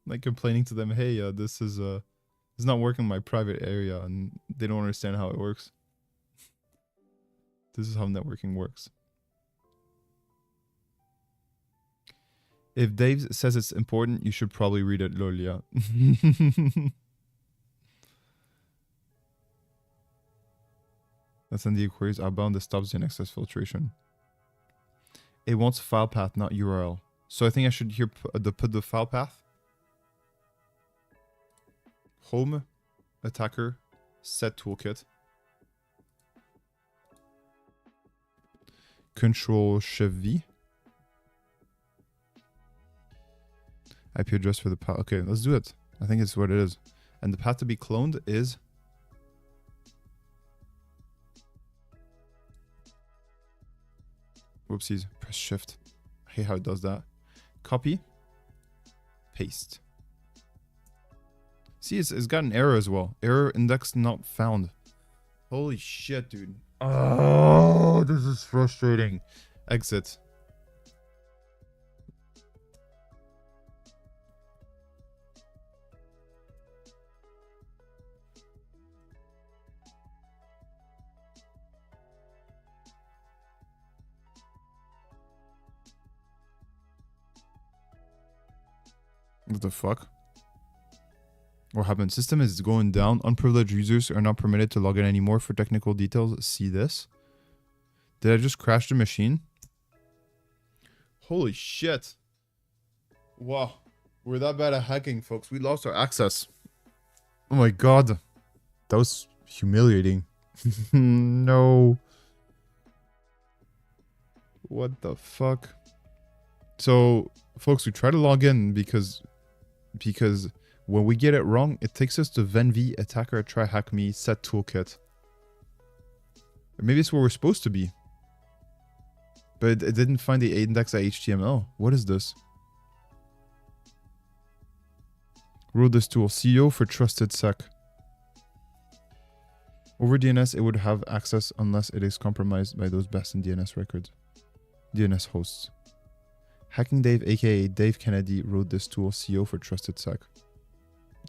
like complaining to them, hey, this is it's not working in my private area, and they don't understand how it works. This is how networking works. If Dave says it's important, you should probably read it, lol, yeah. That's in the queries outbound that stops the access filtration. It wants file path, not URL. So I think I should here put the file path. Home, attacker, set toolkit. Control-Shift V. IP address for the path. Okay, let's do it. I think it's what it is. And the path to be cloned is... Whoopsies. Press Shift. I hate how it does that. Copy. Paste. See, it's got an error as well. Error index not found. Holy shit, dude. Oh, this is frustrating. Exit. What the fuck? What happened? System is going down. Unprivileged users are not permitted to log in anymore. For technical details, see this. Did I just crash the machine? Holy shit. Wow. We're that bad at hacking, folks. We lost our access. Oh my god. That was humiliating. No. What the fuck? So, folks, we try to log in because when we get it wrong, it takes us to venv attacker try hack me set toolkit. Or maybe it's where we're supposed to be. But it didn't find the index.html. What is this? Wrote this tool. CEO for trusted sec. Over DNS, it would have access unless it is compromised by those best in DNS records. DNS hosts. Hacking Dave, aka Dave Kennedy, wrote this tool. CEO for trusted sec.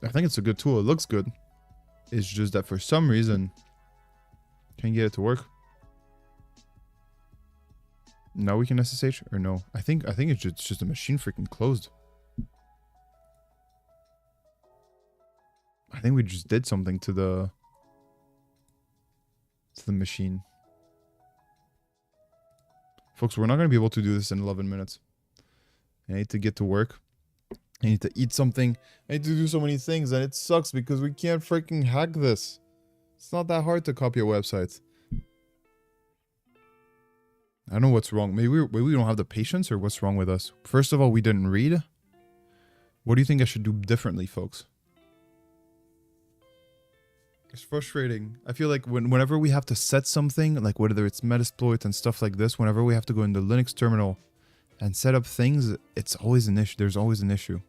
I think it's a good tool. It looks good. It's just that for some reason, can't get it to work. Now we can SSH or no? I think it's just a machine freaking closed. I think we just did something to the machine. Folks, we're not going to be able to do this in 11 minutes. I need to get to work. I need to eat something. I need to do so many things, and it sucks because we can't freaking hack this. It's not that hard to copy a website. I don't know what's wrong. Maybe we don't have the patience, or what's wrong with us? First of all, we didn't read. What do you think I should do differently, folks? It's frustrating. I feel like whenever we have to set something, like whether it's Metasploit and stuff like this, whenever we have to go in the Linux terminal and set up things, it's always an issue. There's always an issue.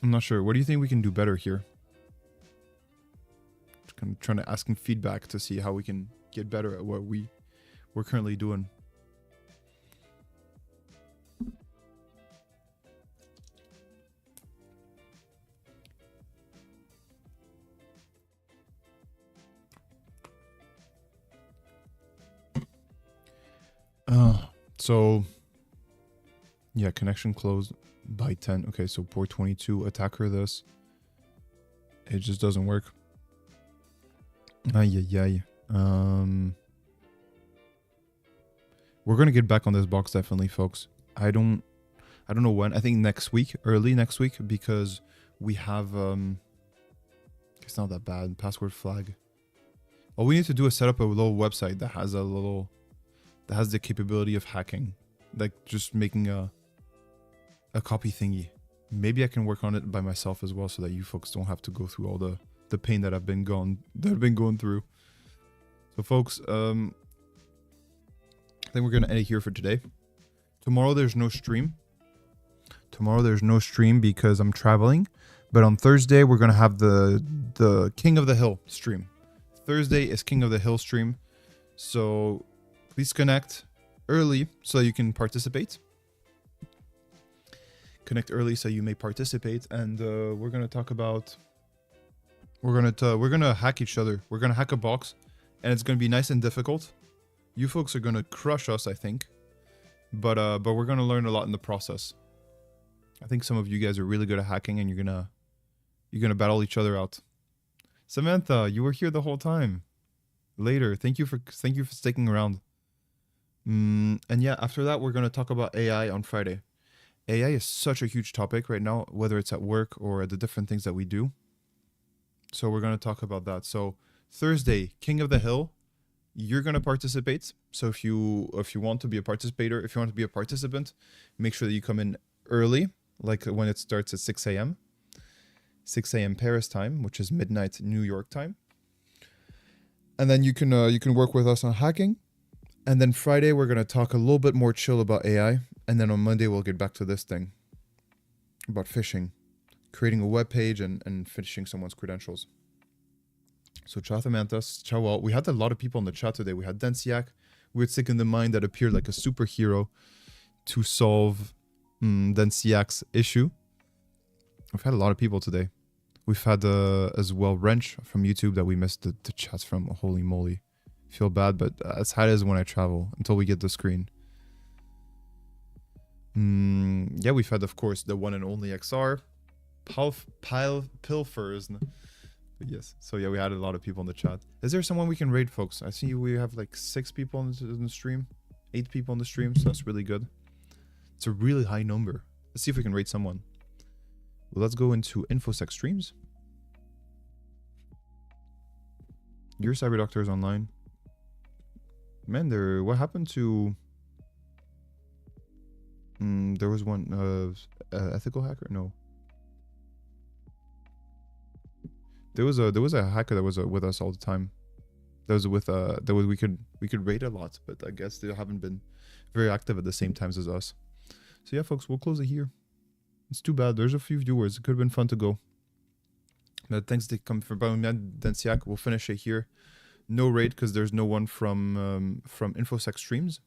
I'm not sure. What do you think we can do better here? Just kind of trying to ask him feedback to see how we can get better at what we're currently doing. So, yeah, connection closed by 10. Okay, so port 22, attacker this. It just doesn't work. Ay, ay, ay. We're gonna get back on this box definitely, folks. I don't know when. I think next week, early next week, because we have it's not that bad. Password flag. All we need to do is set up a little website that has has the capability of hacking, like just making a copy thingy. maybe I can work on it by myself as well, so that you folks don't have to go through all the pain that I've been going through. So folks, I think we're gonna end it here for today. Tomorrow there's no stream. Because I'm traveling. But on Thursday we're gonna have the King of the Hill stream. Thursday is King of the Hill stream. So please connect early so you can participate. Connect early so you may participate, and we're gonna talk about. We're gonna hack each other. We're gonna hack a box, and it's gonna be nice and difficult. You folks are gonna crush us, I think, but we're gonna learn a lot in the process. I think some of you guys are really good at hacking, and you're gonna battle each other out. Samantha, you were here the whole time. Later, thank you for sticking around. And yeah, after that, we're gonna talk about AI on Friday. AI is such a huge topic right now, whether it's at work or at the different things that we do. So we're going to talk about that. So Thursday, King of the Hill, you're going to participate. So if you want to be a participant, make sure that you come in early, like when it starts at 6 a.m. 6 a.m. Paris time, which is midnight New York time. And then you can work with us on hacking. And then Friday, we're going to talk a little bit more chill about AI. And then on Monday, we'll get back to this thing about phishing, creating a web page and phishing someone's credentials. So ciao Samantha, ciao all. We had a lot of people in the chat today. We had Densiak, Weird Sick in the Mind, that appeared like a superhero to solve Densiak's issue. We've had a lot of people today. We've had as well Wrench from YouTube that we missed the chats from. Holy moly. Feel bad, but as hard as when I travel until we get the screen. Yeah, we've had, of course, the one and only XR. Pilfers. But yes, so yeah, we had a lot of people in the chat. Is there someone we can raid, folks? I see we have like 6 people in the stream. 8 people in the stream, so that's really good. It's a really high number. Let's see if we can raid someone. Well, let's go into InfoSec streams. Your cyber doctor is online. Man, what happened to... there was one ethical hacker. No, there was a hacker that was with us all the time. We could raid a lot, but I guess they haven't been very active at the same times as us. So yeah, folks, we'll close it here. It's too bad. There's a few viewers. It could have been fun to go. But thanks to come for Densiak. We'll finish it here. No raid because there's no one from InfoSec streams.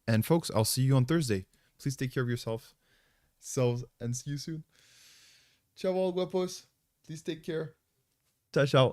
And folks, I'll see you on Thursday. Please take care of yourselves, and see you soon. Ciao all, guapos. Please take care. Ciao, ciao.